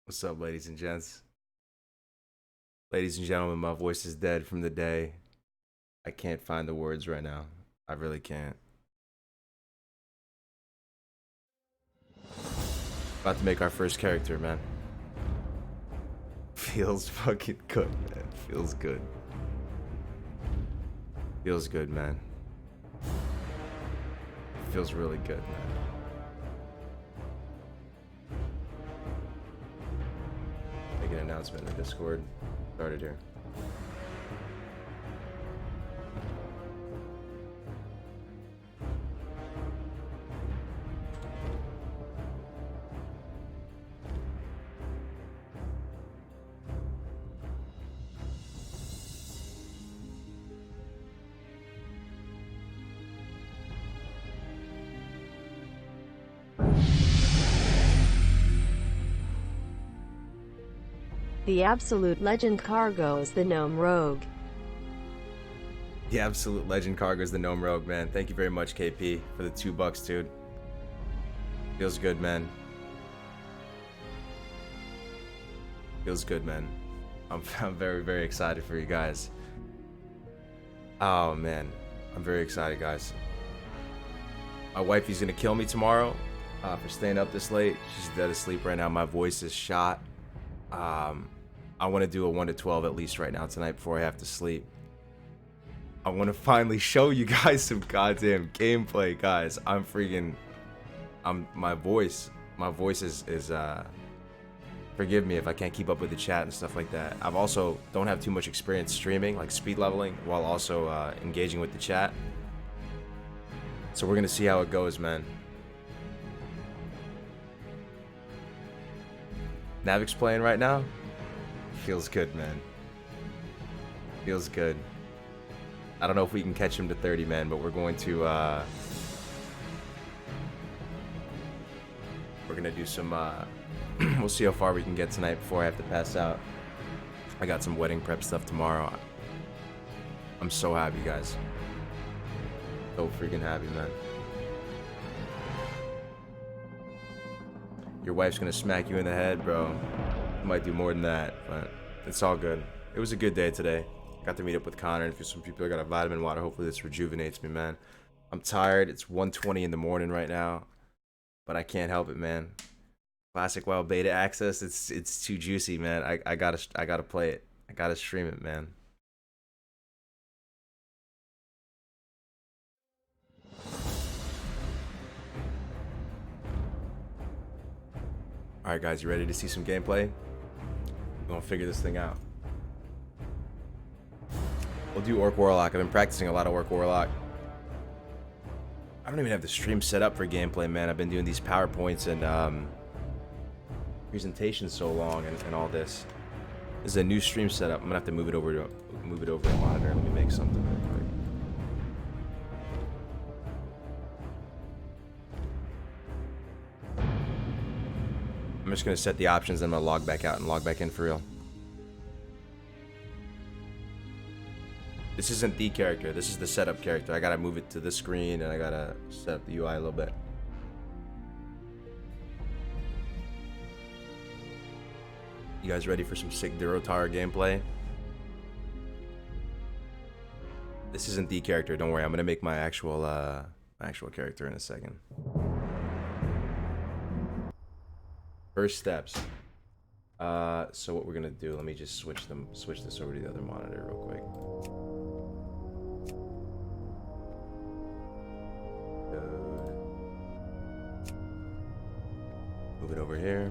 What's up, ladies and gents? Ladies and gentlemen, my voice is dead from the day. I can't find the words right now. I really can't. About to make our first character, man. Feels fucking good, man. Feels good. Feels good, man. Feels really good, man. Make an announcement in the Discord. Started here. The absolute legend Cargo is the gnome rogue. The absolute legend Cargo is the Gnome Rogue, man. Thank you very much, KP, for the $2, dude. Feels good, man. Feels good, man. I'm very, very excited for you guys. Oh, man. I'm very excited, guys. My wifey's gonna kill me tomorrow for staying up this late. She's dead asleep right now. My voice is shot. I want to do a 1 to 12 at least right now tonight before I have to sleep. I want to finally show you guys some goddamn gameplay, guys. My voice is forgive me if I can't keep up with the chat and stuff like that. I've also don't have too much experience streaming, like speed leveling, while also engaging with the chat. So we're gonna see how it goes, man. Navik's playing right now. Feels good, man. Feels good. I don't know if we can catch him to 30, man, but we're going to we're gonna do some we'll see how far we can get tonight before I have to pass out. I got some wedding prep stuff tomorrow. I'm so happy, guys. So freaking happy, man. Your wife's gonna smack you in the head, bro. Might do more than that, but it's all good. It was a good day today. Got to meet up with Connor and for some people. I got a vitamin water. Hopefully this rejuvenates me, man. I'm tired. It's 1:20 in the morning right now, but I can't help it, man. Classic WoW beta access. It's too juicy, man. I gotta play it. I gotta stream it, man. All right, guys, you ready to see some gameplay? We're gonna figure this thing out. We'll do Orc Warlock. I've been practicing a lot of Orc Warlock. I don't even have the stream set up for gameplay, man. I've been doing these PowerPoints and presentations so long and all this. This is a new stream setup. I'm gonna have to move it over to the monitor. Let me make something real quick. I'm just gonna set the options, then I'm gonna log back out and log back in for real. This isn't the character, this is the setup character. I gotta move it to the screen and I gotta set up the UI a little bit. You guys ready for some sick Durotar gameplay? This isn't the character, don't worry. I'm gonna make my actual character in a second. First steps. So what we're gonna do, let me just switch this over to the other monitor real quick. Move it over here.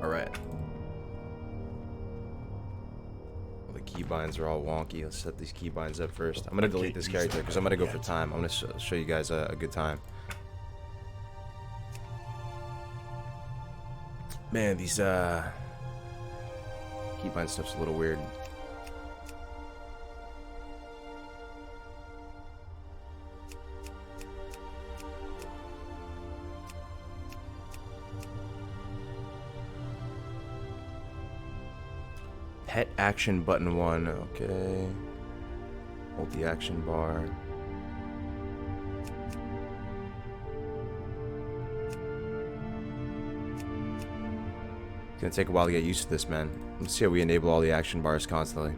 Alright. Well, the keybinds are all wonky. Let's set these keybinds up first. I'm gonna delete this character because I'm gonna go for time. I'm gonna show you guys a good time. Man, these keybind stuff's a little weird. Pet action button 1, okay. Hold the action bar. Gonna take a while to get used to this, man. Let's see how we enable all the action bars constantly.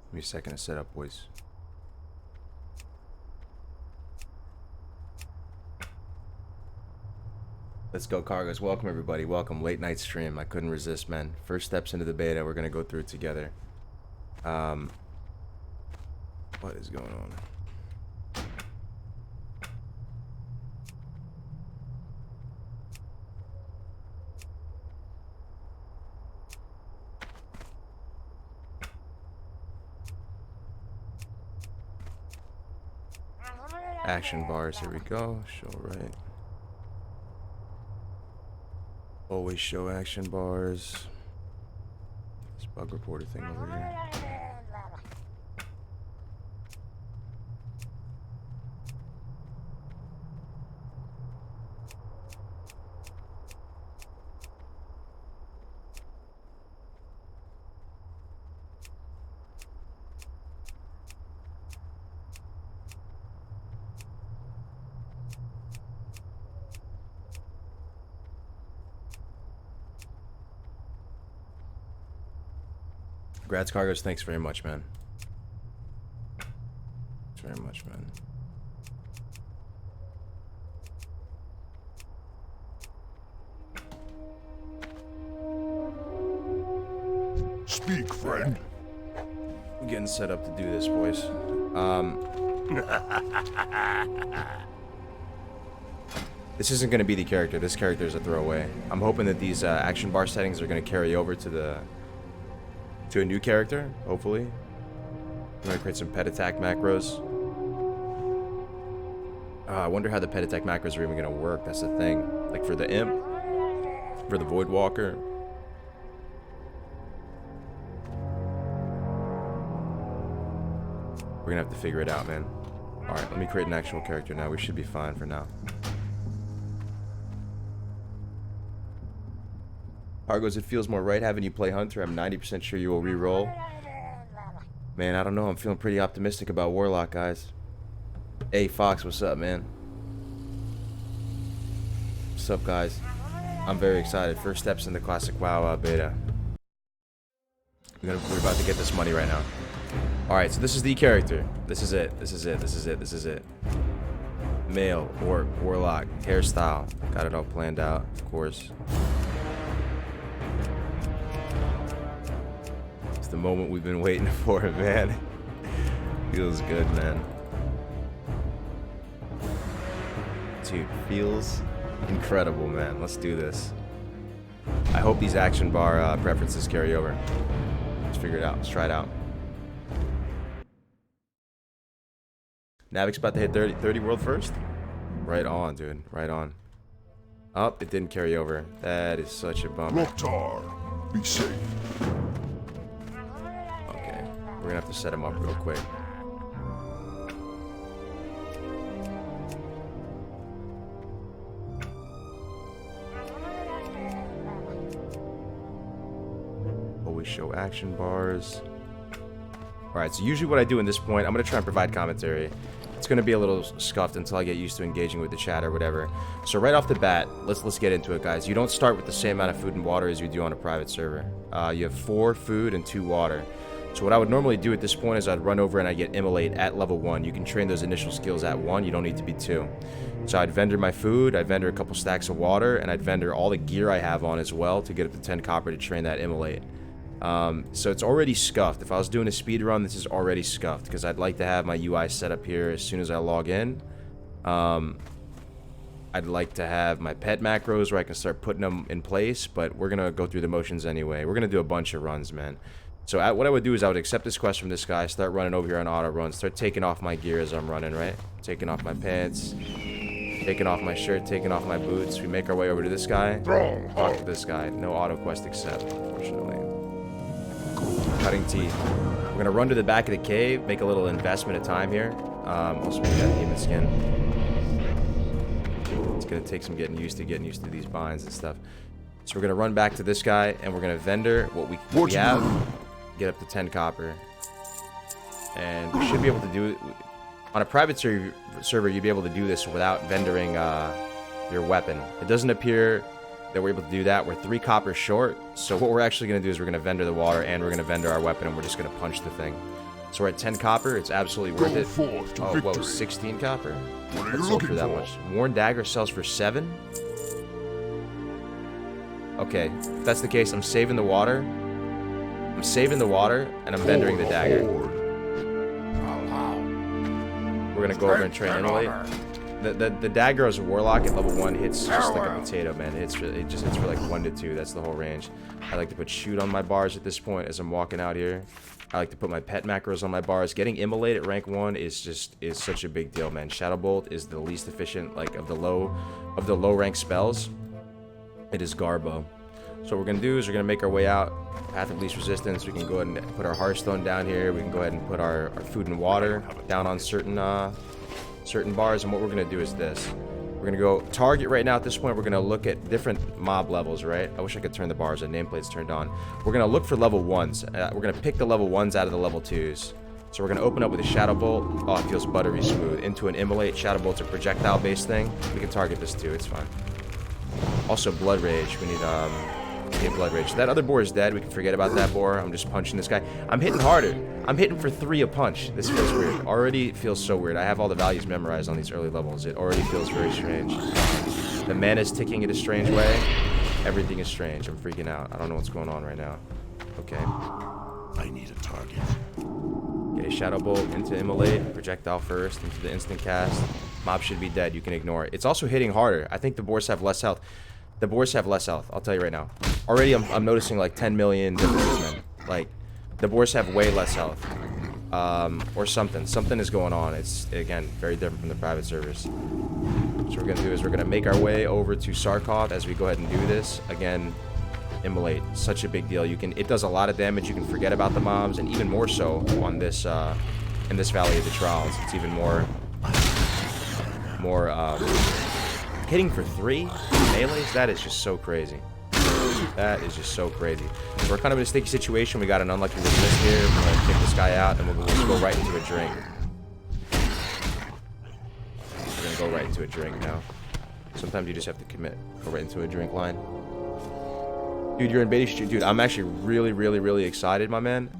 Give me a second to set up, boys. Let's go, Cargos. Welcome, everybody. Welcome. Late night stream. I couldn't resist, man. First steps into the beta. We're going to go through it together. What is going on? Action bars, here we go. Show right. Always show action bars. This bug reporter thing over here. Congrats, Cargos. Thanks very much, man. Thanks very much, man. Speak, friend. I'm getting set up to do this, boys. This isn't going to be the character. This character is a throwaway. I'm hoping that these action bar settings are going to carry over to a new character, hopefully. I'm going to create some pet attack macros. I wonder how the pet attack macros are even going to work. That's the thing. Like for the imp, for the void walker. We're going to have to figure it out, man. Alright, let me create an actual character now. We should be fine for now. Argos, it feels more right having you play Hunter. I'm 90% sure you will re-roll. Man, I don't know. I'm feeling pretty optimistic about Warlock, guys. Hey, Fox, what's up, man? What's up, guys? I'm very excited. First steps in the Classic WoW beta. We're about to get this money right now. Alright, so this is the character. This is it. This is it. This is it. This is it. Male, orc, warlock, hairstyle. Got it all planned out, of course. It's the moment we've been waiting for, man. Feels good, man. Dude, feels incredible, man. Let's do this. I hope these action bar preferences carry over. Let's figure it out. Let's try it out. Navik's about to hit 30 world first? Right on, dude. Right on. Oh, it didn't carry over. That is such a bummer. Loktar, be safe. Okay. We're gonna have to set him up real quick. Always show action bars. Alright, so usually what I do in this point, I'm gonna try and provide commentary. It's gonna be a little scuffed until I get used to engaging with the chat or whatever. So right off the bat, let's get into it, guys. You don't start with the same amount of food and water as you do on a private server. You have 4 food and 2 water. So what I would normally do at this point is I'd run over and I get Immolate at level 1. You can train those initial skills at 1. You don't need to be 2. So I'd vendor my food, I'd vendor a couple stacks of water, and I'd vendor all the gear I have on as well to get up to 10 copper to train that Immolate. So it's already scuffed. If I was doing a speed run, this is already scuffed because I'd like to have my UI set up here as soon as I log in. I'd like to have my pet macros where I can start putting them in place, but we're gonna go through the motions anyway. We're gonna do a bunch of runs, man. So what I would do is I would accept this quest from this guy, start running over here on auto run, start taking off my gear as I'm running, right? Taking off my pants, taking off my shirt, taking off my boots. We make our way over to this guy. Talk to this guy. No auto quest accept, unfortunately. cutting teeth. We're gonna run to the back of the cave, make a little investment of time here. Also make that demon skin. It's gonna take some getting used to these binds and stuff. So we're gonna run back to this guy, and we're gonna vendor what we have, get up to 10 copper, and we should be able to do it on a private server. You'd be able to do this without vendoring your weapon. It doesn't appear that we're able to do that. We're 3 copper short, so what we're actually gonna do is we're gonna vendor the water, and we're gonna vendor our weapon, and we're just gonna punch the thing. So we're at 10 copper. It's absolutely worth it. Oh, whoa, 16 copper. What are you That sold looking for that for? much. Worn dagger sells for 7. Okay, if that's the case, I'm saving the water. I'm saving the water, and I'm vendoring the dagger. We're gonna go over and train Immolate. The dagger as a warlock at level 1 hits just like a potato, man. It just hits for like 1 to 2. That's the whole range. I like to put shoot on my bars at this point as I'm walking out here. I like to put my pet macros on my bars. Getting Immolate at rank 1 is such a big deal, man. Shadow Bolt is the least efficient, like of the low rank spells. It is Garbo. So what we're gonna do is we're gonna make our way out, path of least resistance. We can go ahead and put our Hearthstone down here. We can go ahead and put our food and water down on certain bars. And what we're gonna do is this. We're gonna go target right now. At this point, we're gonna look at different mob levels, right? I wish I could turn the bars and nameplates turned on. We're gonna look for level 1s. We're gonna pick the level 1s out of the level 2s. So we're gonna open up with a Shadow Bolt. Oh, it feels buttery smooth. Into an Immolate. Shadow Bolt's a projectile-based thing. We can target this too. It's fine. Also, Blood Rage. We need Blood Rage. That other boar is dead. We can forget about that boar. I'm just punching this guy. I'm hitting harder. I'm hitting for 3 a punch. This feels weird. Already feels so weird. I have all the values memorized on these early levels. It already feels very strange. The mana's ticking in a strange way. Everything is strange. I'm freaking out. I don't know what's going on right now. Okay. I need a target. Get a Shadow Bolt into Immolate. Projectile first into the instant cast. Mob should be dead. You can ignore it. It's also hitting harder. I think the boars have less health. The boars have less health. I'll tell you right now. Already I'm noticing like 10 million differences, man. Like, the boars have way less health. Or something. Something is going on. It's, again, very different from the private servers. So what we're going to do is we're going to make our way over to Sarkov as we go ahead and do this. Again, Immolate. Such a big deal. It does a lot of damage. You can forget about the mobs, and even more so on this, in this Valley of the Trials. It's even more, hitting for 3 melees. That is just so crazy. That is just so crazy. We're kind of in a sticky situation. We got an unlucky resist here. We're going to kick this guy out, and we'll just go right into a drink. We're going to go right into a drink now. Sometimes you just have to commit. Go right into a drink line. Dude, you're in Beatty Street. Dude, I'm actually really, really, really excited, my man.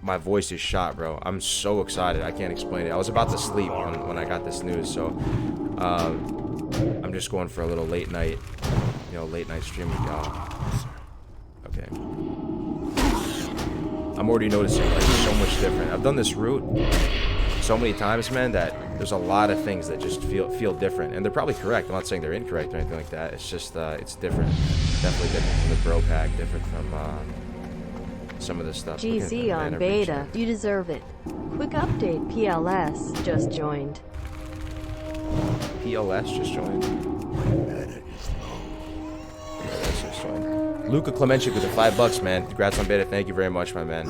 My voice is shot, bro. I'm so excited. I can't explain it. I was about to sleep when I got this news, so I'm just going for a little late night stream with y'all. Okay. I'm already noticing like so much different. I've done this route so many times, man, that there's a lot of things that just feel different, and they're probably correct. I'm not saying they're incorrect or anything like that. It's just it's different. Definitely different from the bro pack. Different from some of this stuff. GZ on beta. You deserve it. Quick update. PLS just joined. PLS just joined. Luca Clemenchik with the $5, man. Congrats on beta. Thank you very much, my man.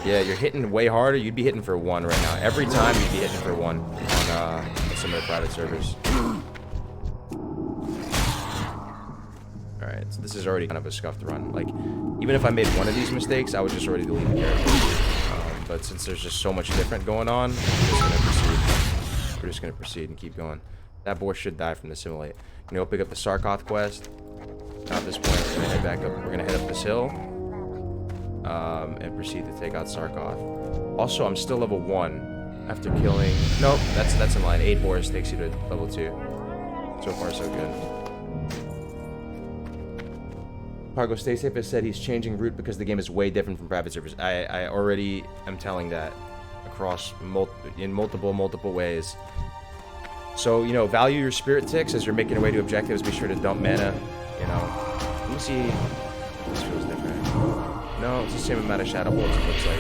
Yeah, you're hitting way harder. You'd be hitting for 1 right now. Every time you'd be hitting for 1 on some of the private servers. Alright, so this is already kind of a scuffed run. Like, even if I made one of these mistakes, I would just already delete the character. But since there's just so much different going on, we're just gonna proceed and keep going. That boar should die from the Simulate. You know, pick up the Sarkoth quest. Now at this point, we're gonna head back up. We're gonna head up this hill, and proceed to take out Sarkoth. Also, I'm still level 1 after killing. Nope, that's in line. 8 boars takes you to level 2. So far, so good. Pargo Stay Safe has said he's changing route because the game is way different from private servers. I already am telling that across multiple ways. So, you know, value your spirit ticks as you're making your way to objectives. Be sure to dump mana. You know, let me see. This feels different. No, it's the same amount of Shadow Bolts, it looks like.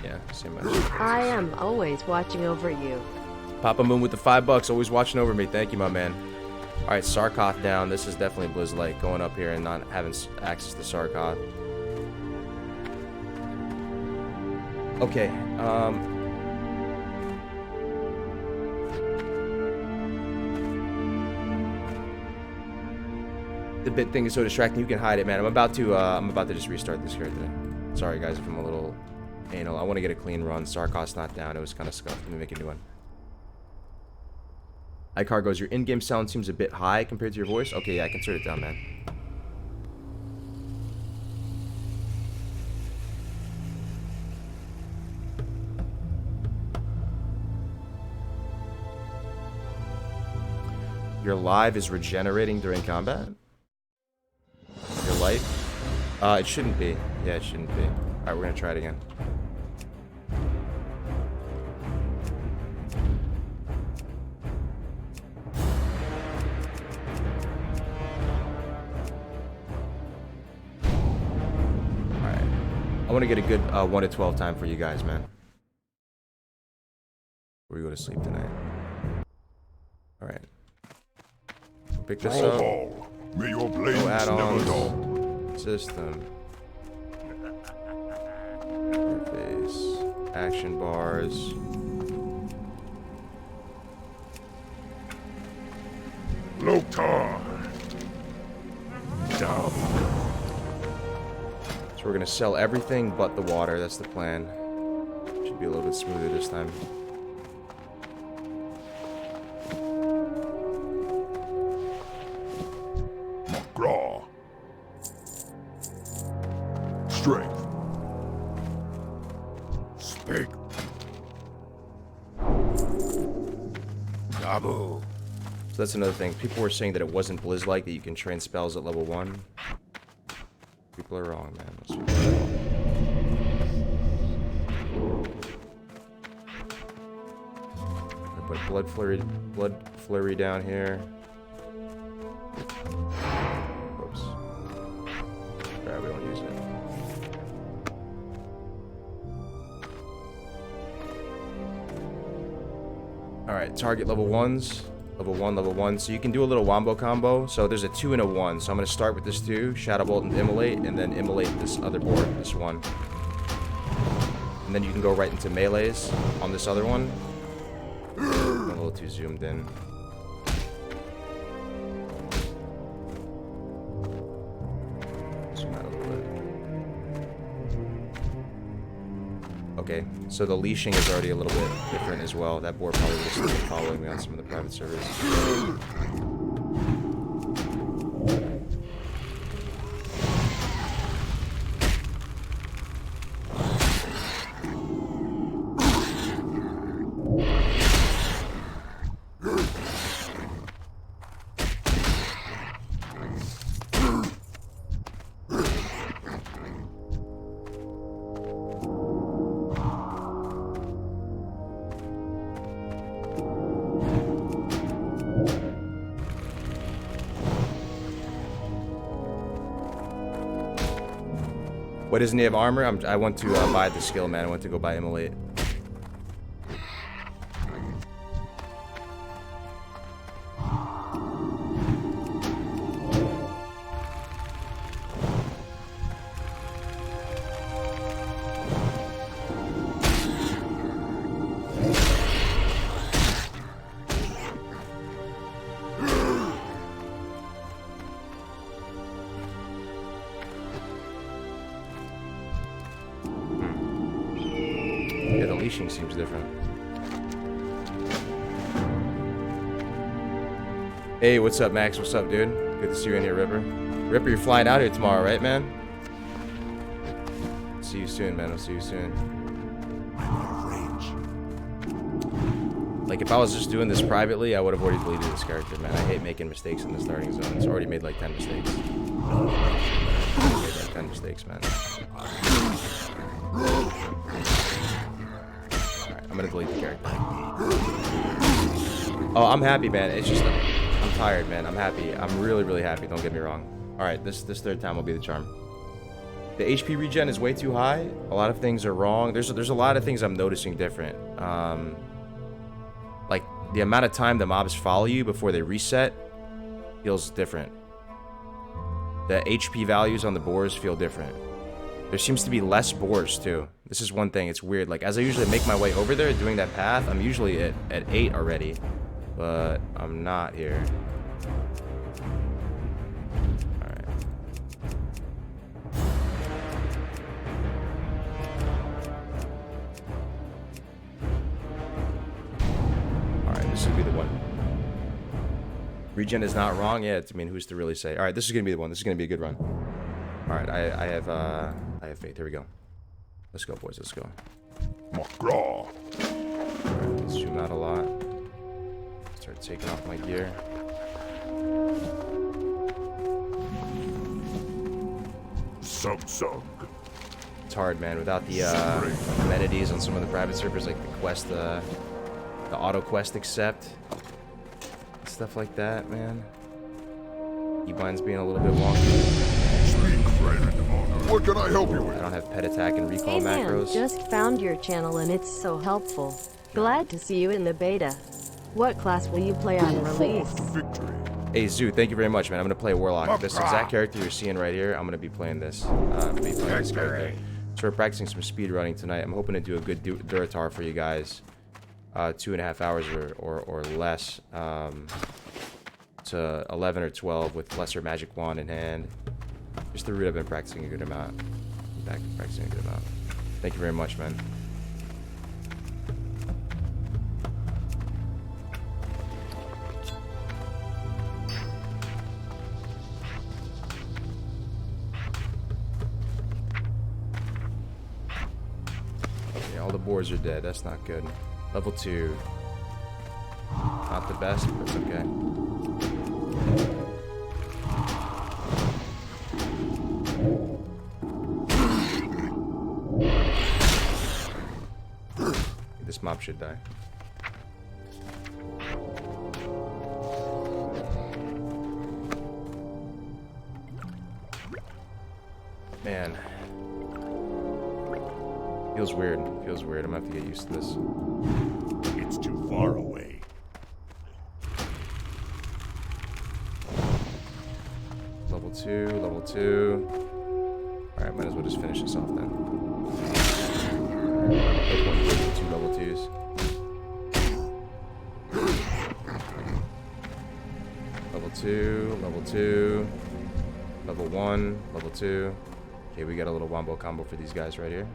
Yeah, same amount. I am always watching over you. Papa Moon with the $5, always watching over me. Thank you, my man. All right, Sarkoth down. This is definitely Blizz-like, going up here and not having access to Sarkoth. Okay, the bit thing is so distracting. You can hide it, man. I'm about to just restart this character. Sorry, guys, if I'm a little anal. I want to get a clean run. Sarkos not down. It was kind of scuffed. Let me make a new one. iCar goes, your in-game sound seems a bit high compared to your voice. Okay, yeah, I can turn it down, man. Your live is regenerating during combat? Your life? It shouldn't be. Yeah, it shouldn't be. Alright, we're gonna try it again. Alright. I want to get a good 1 to 12 time for you guys, man. Before we go to sleep tonight. Alright. Pick this up. May your blades No never dull. add-ons. System. Interface. Action bars. Loktar. Down. So we're gonna sell everything but the water. That's the plan. Should be a little bit smoother this time. Graw. Strength. Speak. Dabu. So that's another thing. People were saying that it wasn't Blizz-like, that you can train spells at level 1. People are wrong, man. Those people are wrong. I put blood flurry down here. Whoops. Alright, we don't use it. Alright, target level 1s. Level 1, level 1. So you can do a little wombo combo. So there's a 2 and a 1. So I'm going to start with this 2, Shadow Bolt and Immolate, and then Immolate this other board, this 1. And then you can go right into melees on this other one. I'm a little too zoomed in. Zoom out a little bit. Okay, so the leashing is already a little bit different as well. That board probably was still following me on some of the private servers. What doesn't he have armor? I want to buy the skill, man. I want to go buy Immolate. Yeah, the leashing seems different. Hey, what's up, Max? What's up, dude? Good to see you in here, Ripper. Ripper, you're flying out here tomorrow, right, man? See you soon, man. I'll see you soon. I'm out of range. Like, if I was just doing this privately, I would have already deleted this character, man. I hate making mistakes in the starting zone. It's already made like 10 mistakes. I made like 10 mistakes, man. Alright, I'm gonna delete the character. Oh, I'm happy, man. It's just, I'm tired, man. I'm happy. I'm really, really happy. Don't get me wrong. Alright, this third time will be the charm. The HP regen is way too high. A lot of things are wrong. There's a lot of things I'm noticing different. Like, the amount of time the mobs follow you before they reset feels different. The HP values on the boars feel different. There seems to be less boars too. This is one thing, it's weird. Like, as I usually make my way over there doing that path, I'm usually at 8 already. But I'm not here. Alright. Alright, this should be the one. Regen is not wrong. Yeah, I mean, who's to really say? Alright, this is gonna be the one. This is gonna be a good run. Alright, I have faith. Here we go. Let's go, boys. Let's go. McGraw. Alright, let's zoom out a lot. Start taking off my gear. Sug. It's hard, man. Without the amenities on some of the private servers, like the quest, the auto quest accept, stuff like that, man. Keybinds being a little bit wonky. Speak, friend. What can I help you I with? don't have pet attack and recall Hey man, macros. just found your channel and it's so helpful. Glad to see you in the beta. What class will you play on release? Victory. Hey Zoo, thank you very much, man. I'm gonna play Warlock. This exact character you're seeing right here, I'm gonna be playing this. This character. So we're practicing some speed running tonight. I'm hoping to do a good Duratar for you guys. 2.5 hours or less. To 11 or 12 with Lesser Magic Wand in hand. Just the route I've been practicing a good amount. Practicing a good amount. Thank you very much, man. Okay, all the boars are dead. That's not good. Level 2. Not the best, but it's okay. This mob should die. Man. Feels weird. Feels weird. I'm gonna have to get used to this. It's too far away. Level 2, level 2. Alright, might as well just finish this off then. Two level 2s. Level 2, level 2. Level 1, level 2. Okay, we got a little wombo combo for these guys right here.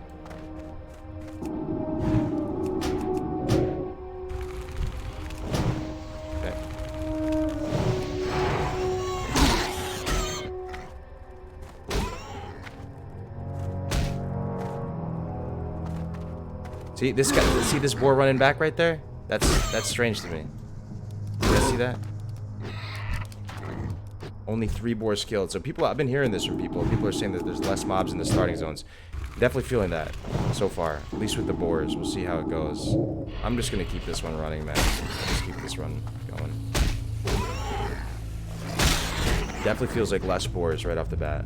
Okay. See this guy? See this boar running back right there? That's strange to me. You guys see that? Only 3 boars killed. So people, I've been hearing this from people. People are saying that there's less mobs in the starting zones. Definitely feeling that so far. At least with the boars. We'll see how it goes. I'm just gonna keep this one running, man. I'll just keep this run going. Definitely feels like less boars right off the bat.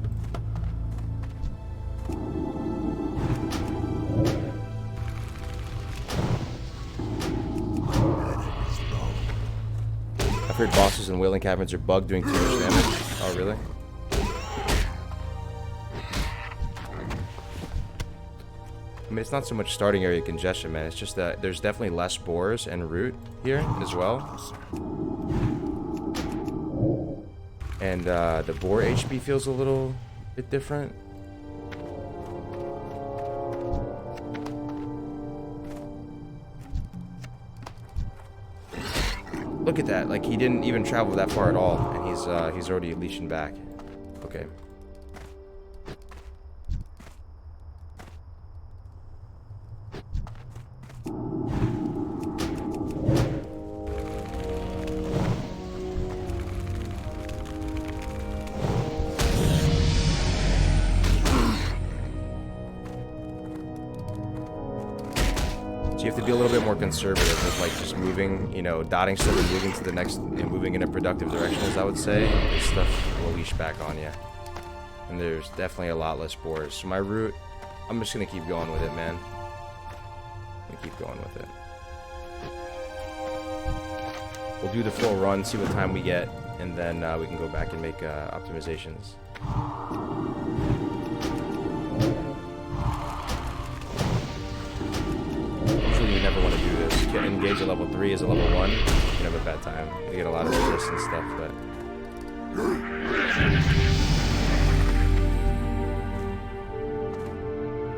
I've heard bosses in Wailing Caverns are bugged doing too much damage. Oh, really? I mean, it's not so much starting area congestion, man. It's just that there's definitely less boars and root here as well. And the boar HP feels a little bit different. Look at that, like he didn't even travel that far at all, and he's already leashing back. Okay. So you have to be a little bit more conservative with like just moving, you know, dotting stuff and moving to the next and moving in a productive direction, as I would say. This stuff will leash back on you. And there's definitely a lot less boars. So my route, I'm just gonna keep going with it, man. I'm gonna keep going with it. We'll do the full run, see what time we get, and then we can go back and make optimizations. engage at level 3 as a level 1, you can have a bad time. You get a lot of resist and stuff, but...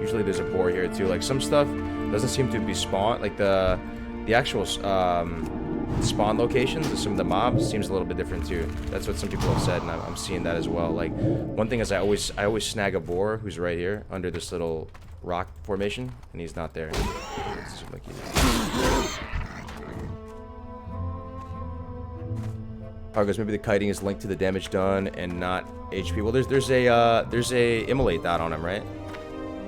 Usually there's a boar here too. Like some stuff doesn't seem to be spawned. Like the actual spawn locations of some of the mobs seems a little bit different too. That's what some people have said, and I'm seeing that as well. Like one thing is I always snag a boar who's right here under this little rock formation, and he's not there. Like Argos, maybe the kiting is linked to the damage done and not HP. Well, there's a immolate dot on him, right?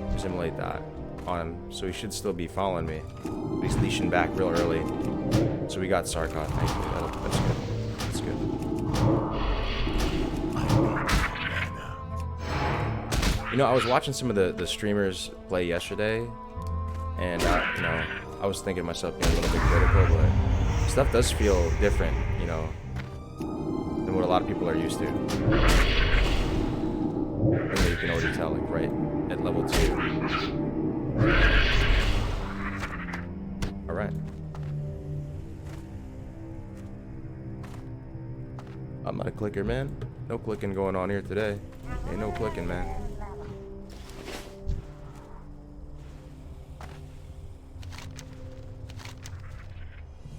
There's immolate dot on him, so he should still be following me. But he's leashing back real early, so we got Sarkon. Thankfully, that's good. That's good. You know, I was watching some of the streamers play yesterday, and you know, I was thinking to myself being a little bit critical, but stuff does feel different, you know, than what a lot of people are used to. And you can already tell, like, right at level 2. All right. I'm not a clicker, man. No clicking going on here today. Ain't no clicking, man.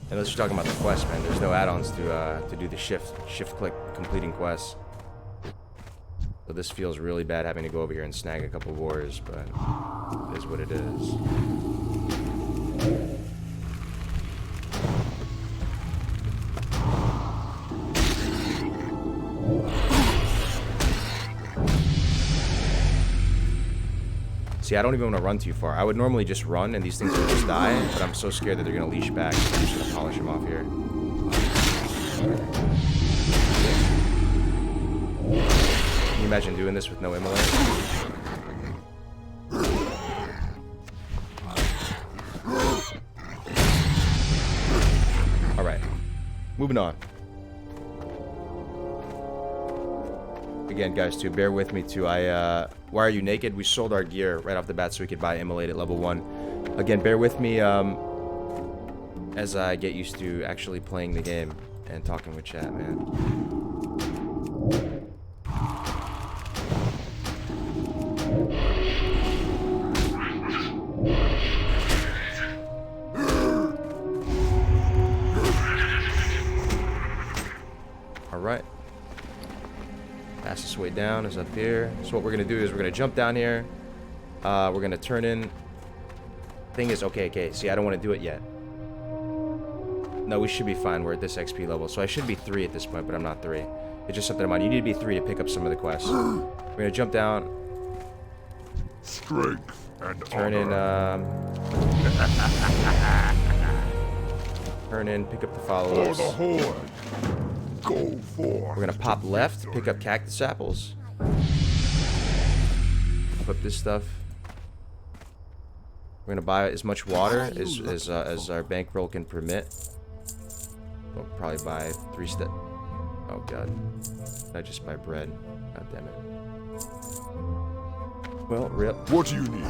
And let's just talking about the quest, man. There's no add-ons to do the shift click completing quests. So this feels really bad having to go over here and snag a couple wars, but it is what it is. See, I don't even want to run too far. I would normally just run and these things would just die, but I'm so scared that they're going to leash back, so I'm just going to polish them off here. Can you imagine doing this with no immolate? Alright. Moving on. Again, guys, too, bear with me, too. Why are you naked? We sold our gear right off the bat so we could buy immolate at level 1. Again, bear with me as I get used to actually playing the game and talking with chat, man. Alright. Fastest way down is up here. So what we're gonna do is we're gonna jump down here. We're gonna turn in. Thing is, okay. See, I don't want to do it yet. No, we should be fine. We're at this XP level, so I should be 3 at this point, but I'm not 3. It's just something I'm on. You need to be 3 to pick up some of the quests. We're gonna jump down. Strength and Turn in. Turn in. Pick up the followers. For the horde. Go for. We're gonna pop left, pick up cactus apples. Pop up this stuff. We're gonna buy as much water as our bankroll can permit. We'll probably buy 3 step. Oh god, I just buy bread. God damn it. Well, rip. What do you need?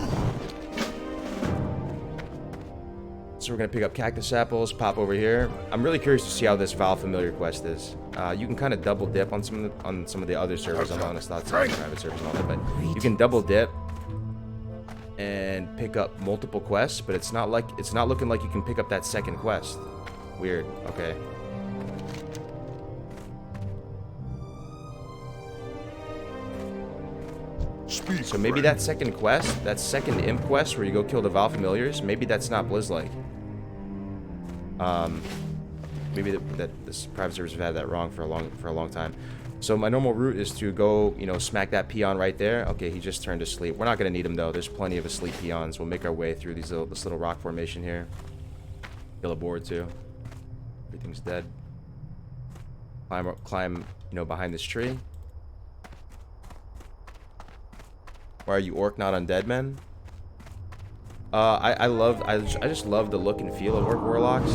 So we're gonna pick up cactus apples, pop over here. I'm really curious to see how this Val Familiar quest is. You can kind of double dip on some of the other servers. I'm honest, not saying private servers and all that, but you can double dip and pick up multiple quests. But it's not looking like you can pick up that second quest. Weird. Okay. Speak, So maybe friend. that second quest, that second imp quest where you go kill the Val Familiars, maybe that's not Blizz-like. Maybe that this private servers have had that wrong for a long time. So my normal route is to go, you know, smack that peon right there. Okay, he just turned to sleep. We're not gonna need him though. There's plenty of asleep peons. We'll make our way through this little rock formation here. Kill a board too. Everything's dead. Climb, you know, behind this tree. Why are you orc not undead, men? I just love the look and feel of orc warlocks.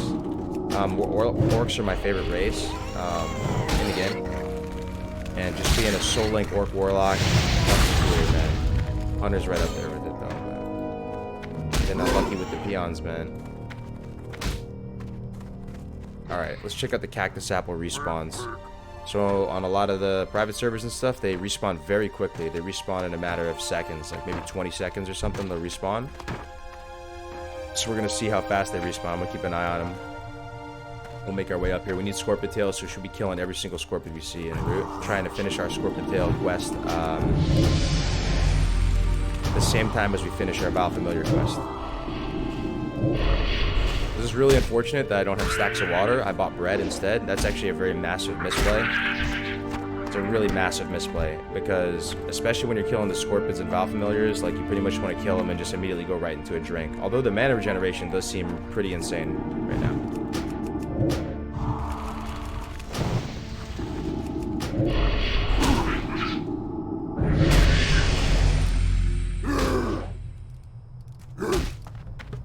Orcs are my favorite race in the game, and just being a Soul Link orc warlock, that's weird, man. Hunter's right up there with it though. But they're not lucky with the peons, man. Alright, let's check out the cactus apple respawns. So on a lot of the private servers and stuff, they respawn very quickly. They respawn in a matter of seconds, like maybe 20 seconds or something, they'll respawn. So we're gonna see how fast they respawn. We'll keep an eye on them. We'll make our way up here. We need Scorpion Tail, so we should be killing every single Scorpion we see. And we're trying to finish our Scorpion Tail quest at the same time as we finish our Val Familiar quest. This is really unfortunate that I don't have stacks of water. I bought bread instead. That's actually a very massive misplay. It's a really massive misplay because, especially when you're killing the Scorpions and Val Familiars, like you pretty much want to kill them and just immediately go right into a drink. Although the mana regeneration does seem pretty insane right now.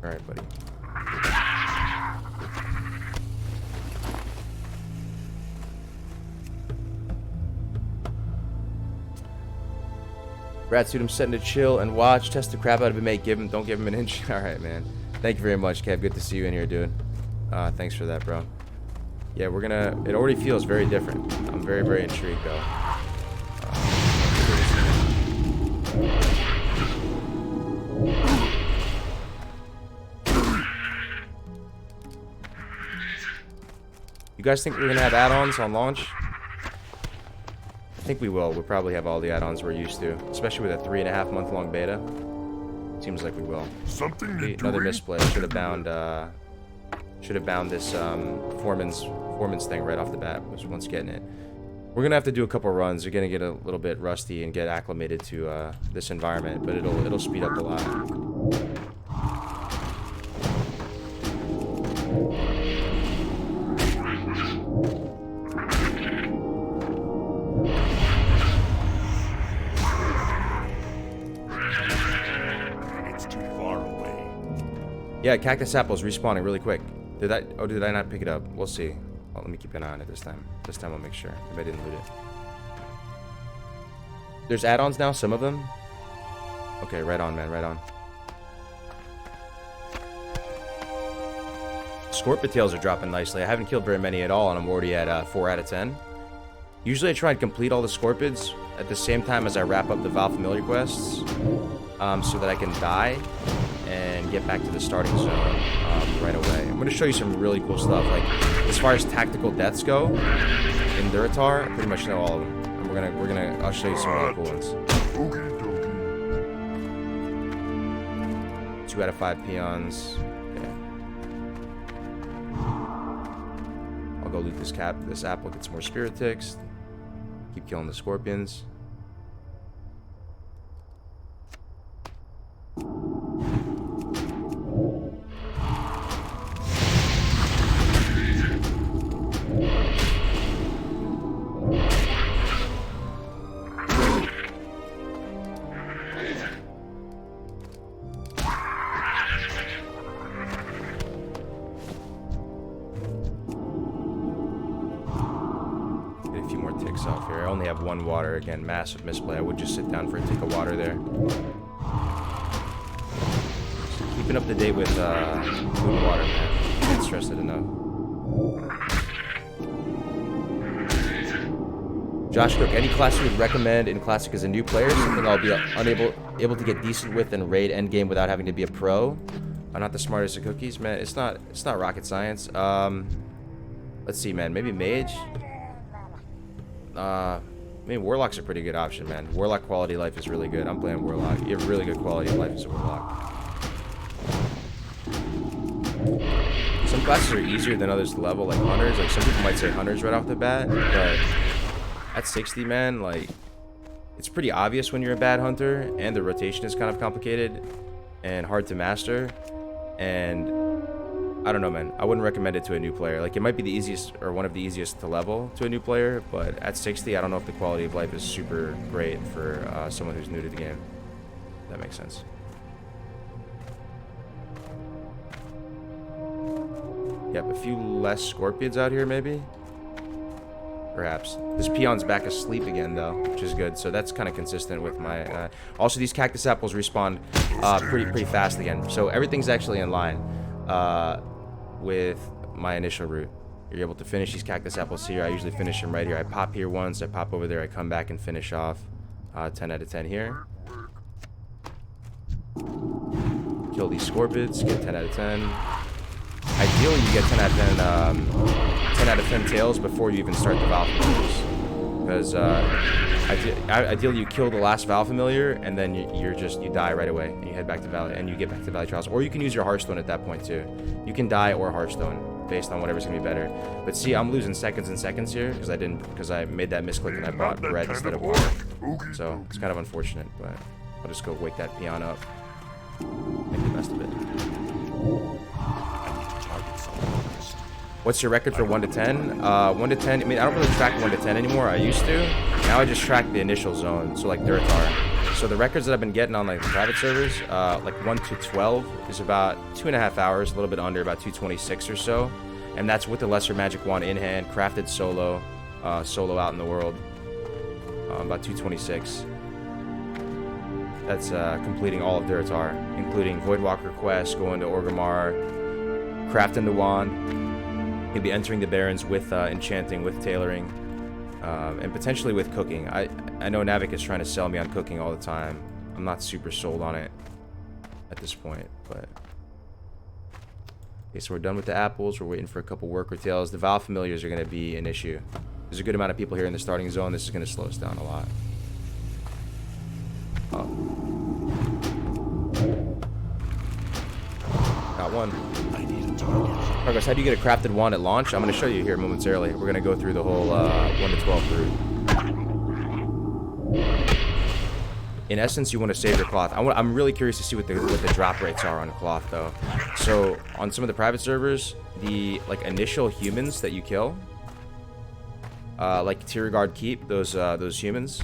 Alright, buddy. Ratsuit, I'm setting to chill and watch. Test the crap out of him, mate. Don't give him an inch. Alright, man. Thank you very much, Kev. Good to see you in here, dude. Thanks for that, bro. Yeah, we're gonna... It already feels very different. I'm very, very intrigued, though. You guys think we're gonna have add-ons on launch? I think we will. We'll probably have all the add-ons we're used to, especially with a 3.5 month long beta. Seems like we will. Something new. Another misplay. Should have bound this performance thing right off the bat. Was once getting it. We're gonna have to do a couple runs. We're gonna get a little bit rusty and get acclimated to this environment, but it'll speed up a lot. Yeah, cactus apples respawning really quick. Did I not pick it up? We'll see. Well, let me keep an eye on it this time. This time I'll make sure. Maybe I didn't loot it. There's add-ons now, some of them. Okay, right on, man, right on. Scorpion tails are dropping nicely. I haven't killed very many at all, and I'm already at 4 out of 10. Usually I try and complete all the scorpions at the same time as I wrap up the Val Familiar quests, so that I can die and get back to the starting zone right away. I'm going to show you some really cool stuff. Like, as far as tactical deaths go in Durotar, I pretty much know all of them. And I'll show you some really cool ones. 2 out of 5 peons. Okay. I'll go loot this apple, get some more spirit ticks. Keep killing the scorpions. Off here. I only have 1 water. Again, massive misplay. I would just sit down for a tick of water there. Keeping up to date with food and water, man. Can't stress it enough. Josh Cook, any class you would recommend in Classic as a new player? Something I'll be able to get decent with in raid endgame without having to be a pro. I'm not the smartest of cookies, man. It's not rocket science. Let's see, man. Maybe mage. I mean, Warlock's a pretty good option, man. Warlock quality life is really good. I'm playing Warlock. You have really good quality of life as a Warlock. Some classes are easier than others to level, like Hunters. Like, some people might say Hunters right off the bat, but at 60, man, like, it's pretty obvious when you're a bad Hunter, and the rotation is kind of complicated and hard to master, and I don't know, man. I wouldn't recommend it to a new player. Like, it might be the easiest or one of the easiest to level to a new player, but at 60, I don't know if the quality of life is super great for someone who's new to the game. If that makes sense. Yep, a few less scorpions out here, maybe? Perhaps. This peon's back asleep again, though, which is good. So that's kind of consistent with my... Also, these cactus apples respawn pretty fast again. So everything's actually in line with my initial route you're able to finish these cactus apples here. I usually finish them right here. I pop here once, I pop over there, I come back and finish off. 10 out of 10 here. Kill these scorpids, get 10 out of 10. Ideally, you get 10 out of 10, 10 out of 10 tails before you even start the Val Familiars. Because ideally, you kill the last Val Familiar, and then you die right away, and you head back to Valley, and you get back to Valley Trials. Or you can use your Hearthstone at that point too. You can die or Hearthstone, based on whatever's gonna be better. But see, I'm losing seconds and seconds here because I made that misclick and I bought bread instead of water. So it's kind of unfortunate, but I'll just go wake that peon up. Make the best of it. What's your record for 1 to 10? 1 to 10, I mean, I don't really track 1 to 10 anymore. I used to. Now I just track the initial zone, so like Duratar. So the records that I've been getting on like the private servers, like 1 to 12 is about 2.5 hours, a little bit under, about 226 or so. And that's with the Lesser Magic Wand in hand, crafted solo, solo out in the world. About 226. That's completing all of Duratar, including Voidwalker quest, going to Orgrimmar, crafting the wand. You'll be entering the Barrens with enchanting, with tailoring, and potentially with cooking. I know Navik is trying to sell me on cooking all the time. I'm not super sold on it at this point, but... Okay, so we're done with the apples. We're waiting for a couple worker tails. The Val Familiars are going to be an issue. There's a good amount of people here in the starting zone. This is going to slow us down a lot. Got one. Alright guys, how do you get a crafted wand at launch? I'm going to show you here momentarily. We're going to go through the whole 1 to 12 route. In essence, you want to save your cloth. I'm really curious to see what the drop rates are on cloth though. So on some of the private servers, the like initial humans that you kill, like Tiragarde Keep, those humans,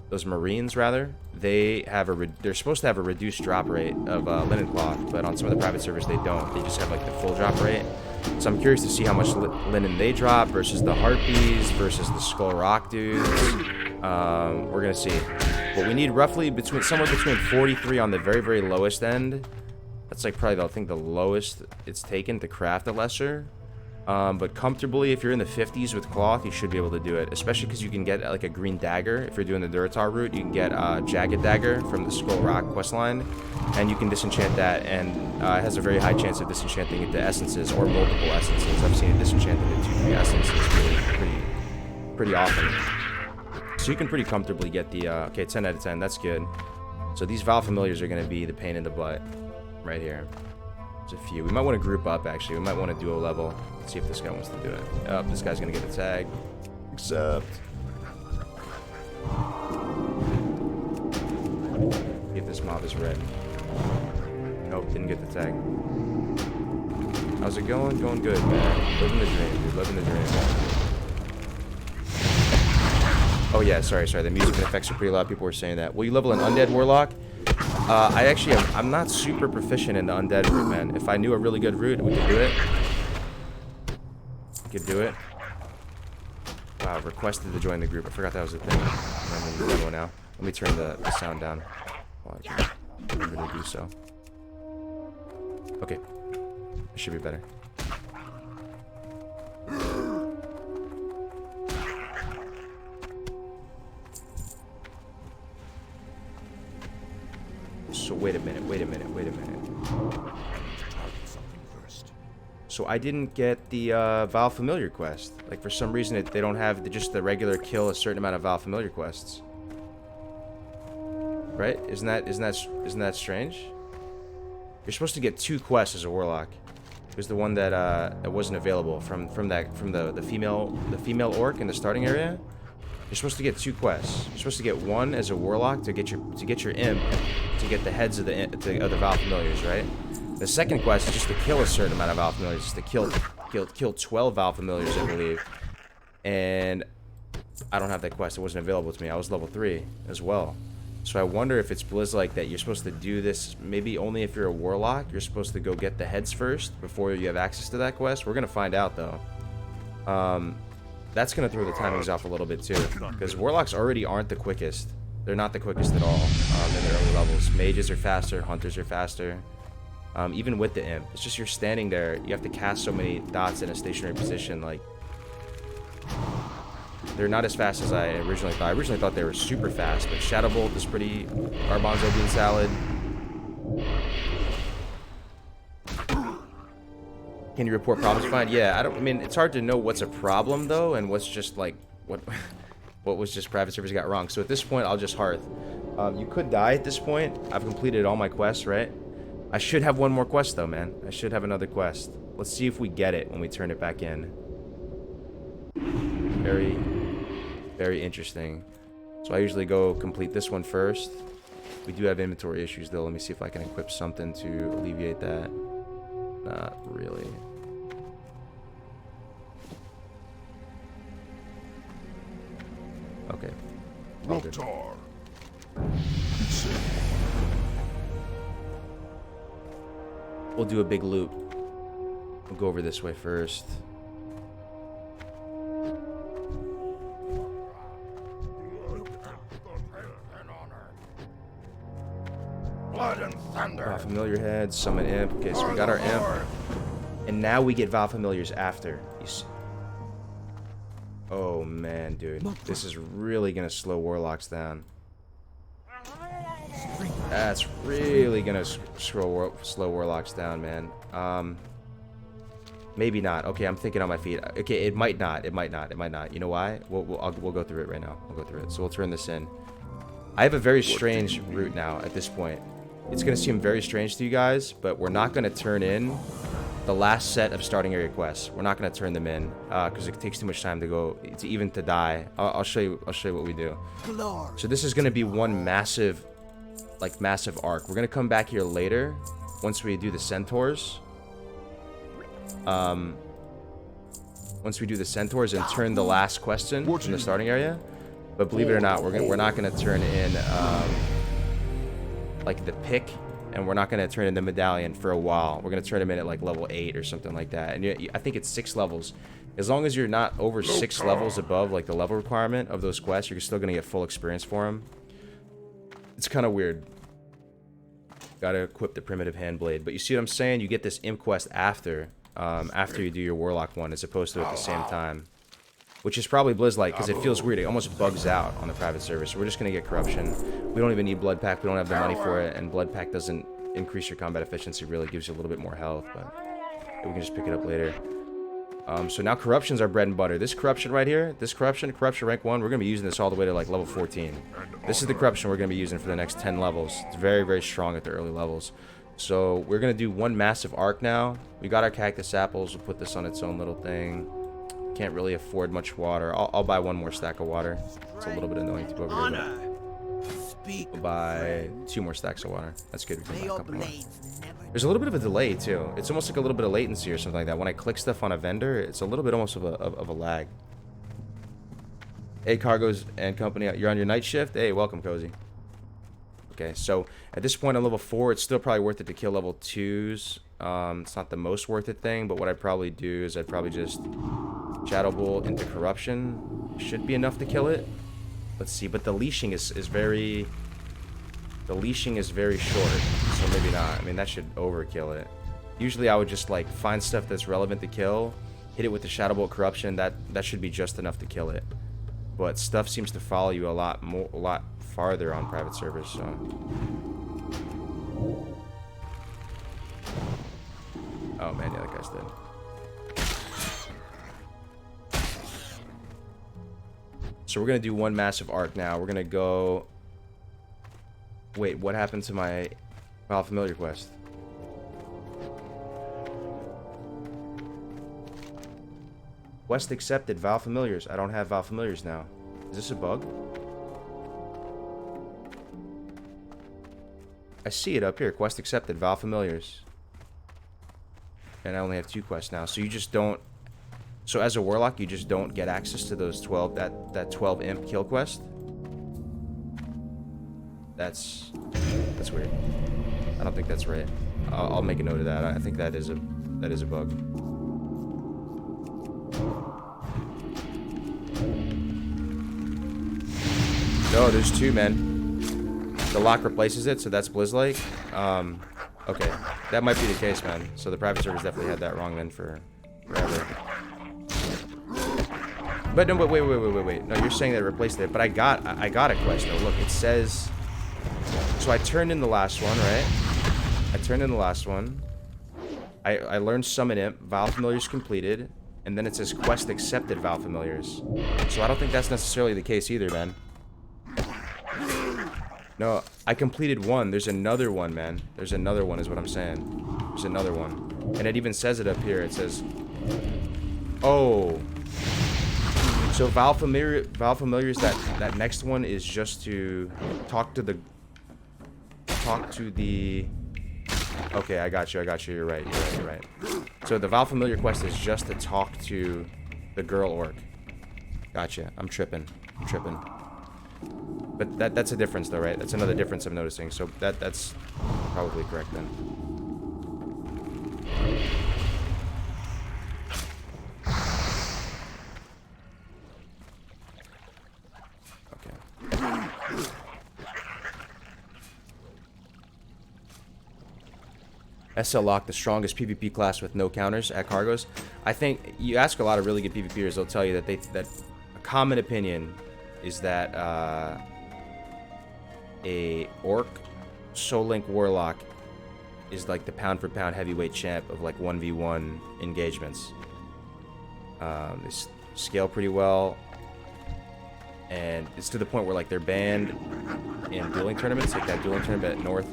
those Marines rather, they're supposed to have a reduced drop rate of linen cloth, but on some of the private servers they don't. They just have like the full drop rate. So I'm curious to see how much linen they drop versus the Harpies versus the Skull Rock dudes. We're gonna see. But we need roughly somewhere between 43 on the very, very lowest end. That's like probably I think the lowest it's taken to craft a lesser. But comfortably, if you're in the 50s with cloth, you should be able to do it. Especially because you can get like a green dagger. If you're doing the Duratar route, you can get a Jagged Dagger from the Skull Rock questline. And you can disenchant that, and it has a very high chance of disenchanting into essences or multiple essences. I've seen it disenchanted into 2-3 essences pretty often. So you can pretty comfortably get the, okay, 10 out of 10, that's good. So these Val Familiars are going to be the pain in the butt right here. There's a few. We might want to group up, actually. We might want to duo level. See if this guy wants to do it. Oh, this guy's going to get a tag. Accept. See if this mob is red. Nope, didn't get the tag. How's it going? Going good, man. Living the dream, dude. Living the dream. Oh yeah, sorry. The music and effects are pretty loud. People were saying that. Will you level an undead warlock? I'm not super proficient in the undead route, man. If I knew a really good route, we could do it. We could do it. Wow, requested to join the group. I forgot that was a thing. I'm gonna go now. Let me turn the sound down. Well, I can remember to do so. Okay. It should be better. So wait a minute. So I didn't get the Val Familiar quest. Like for some reason they don't have just the regular kill a certain amount of Val Familiar quests. Right? Isn't that strange? You're supposed to get 2 quests as a warlock. It was the one that wasn't available from the female orc in the starting area. You're supposed to get 2 quests. You're supposed to get one as a warlock to get your imp, to get the heads of the Val Familiars, right? The second quest is just to kill a certain amount of Val Familiars, just to kill 12 Val Familiars, I believe. And I don't have that quest. It wasn't available to me. I was level 3 as well. So I wonder if it's Blizz-like that you're supposed to do this maybe only if you're a warlock. You're supposed to go get the heads first before you have access to that quest. We're gonna find out though. That's going to throw the timings off a little bit too, because warlocks already aren't the quickest. They're not the quickest at all in their early levels. Mages are faster, hunters are faster, even with the imp. It's just you're standing there, you have to cast so many dots in a stationary position, like They're not as fast as I originally thought. I originally thought they were super fast, but Shadow Bolt is pretty garbanzo bean salad. Can you report problems fine? Yeah, I mean, it's hard to know what's a problem though, and what's just like what was just private servers got wrong. So at this point, I'll just hearth. You could die at this point. I've completed all my quests, right? I should have one more quest though, man. I should have another quest. Let's see if we get it when we turn it back in. Very, very interesting. So I usually go complete this one first. We do have inventory issues though. Let me see if I can equip something to alleviate that. Not really. Okay. All good. Loktar. We'll do a big loop. We'll go over this way first. Blood and thunder. Familiar head, summon imp. Okay, so we got our imp. And now we get Val Familiars after. You see. Oh man, dude. This is really gonna slow Warlocks down. That's really gonna slow Warlocks down, man. Maybe not. Okay, I'm thinking on my feet. Okay, it might not. It might not. It might not. You know why? We'll go through it right now. We'll go through it. So we'll turn this in. I have a very strange route now at this point. It's gonna seem very strange to you guys, but we're not gonna turn in the last set of starting area quests. We're not gonna turn them in because it takes too much time to go to die. I'll show you. I'll show you what we do. So this is gonna be one massive arc. We're gonna come back here later once we do the centaurs. Once we do the centaurs and turn the last question in the starting area. But believe it or not, we're not gonna turn in like the pick, and we're not gonna turn in the medallion for a while. We're gonna turn them in at like level 8 or something like that. And I think it's 6 levels. As long as you're not over 6 levels above like the level requirement of those quests, you're still gonna get full experience for them. It's kind of weird. Gotta equip the primitive handblade, but you see what I'm saying? You get this imp quest after you do your warlock one, as opposed to at the same time. Which is probably Blizz-like, because it feels weird. It almost bugs out on the private server. So we're just going to get corruption. We don't even need blood pack. We don't have the money for it. And blood pack doesn't increase your combat efficiency. Really gives you a little bit more health. But we can just pick it up later. So now corruption's our bread and butter. This corruption right here, corruption rank 1, we're going to be using this all the way to like level 14. This is the corruption we're going to be using for the next 10 levels. It's very, very strong at the early levels. So we're going to do one massive arc now. We got our cactus apples. We'll put this on its own little thing. Can't really afford much water. I'll buy one more stack of water. It's a little bit annoying to go over here. We'll buy 2 more stacks of water. That's good. We can buy a couple more. There's a little bit of a delay too. It's almost like a little bit of latency or something like that. When I click stuff on a vendor, it's a little bit almost of a lag. Hey, Cargos and Company, you're on your night shift? Hey, welcome, Cozy. Okay, so at this point on level 4, it's still probably worth it to kill level 2s. It's not the most worth it thing, but what I'd probably do is I'd probably just Shadow Bolt into corruption. Should be enough to kill it. Let's see, but the leashing is very short, so maybe not. I mean, that should overkill it. Usually I would just like find stuff that's relevant to kill, hit it with the Shadow Bolt corruption. That should be just enough to kill it. But stuff seems to follow you a lot farther on private servers, so oh man, yeah, that guy's dead. So we're gonna do one massive arc now. We're gonna go. Wait, what happened to my Val Familiar quest? Quest accepted. Val Familiars. I don't have Val Familiars now. Is this a bug? I see it up here. Quest accepted. Val Familiars. And I only have 2 quests now. So you just don't. So as a warlock, you just don't get access to those 12. That 12 imp kill quest. That's weird. I don't think that's right. I'll make a note of that. I think that is a bug. No, there's 2, man. The lock replaces it, so that's Blizz-like. Okay, that might be the case, man. So the private servers definitely had that wrong then for forever. But no, but wait. No, you're saying that it replaced it. But I got a quest though. Look, it says. So I turned in the last one, right? I turned in the last one. I learned Summon Imp. Vile Familiars completed. And then it says quest accepted, Vile Familiars. So I don't think that's necessarily the case either, man. No, I completed one. There's another one, man. There's another one is what I'm saying. There's another one. And it even says it up here. It says... Oh. So Vile Familiars, that next one is just to talk to the... Okay, I got you. You're right. So the Vile Familiar quest is just to talk to the girl orc. Gotcha. I'm tripping. But that's a difference though, right? That's another difference I'm noticing. So that's probably correct then. Okay. SL Lock, the strongest PvP class with no counters at Cargos. I think you ask a lot of really good PvPers, they'll tell you that that a common opinion is that a Orc Soul Link Warlock is like the pound for pound heavyweight champ of like 1v1 engagements. They scale pretty well, and it's to the point where like they're banned in dueling tournaments, like that dueling tournament at North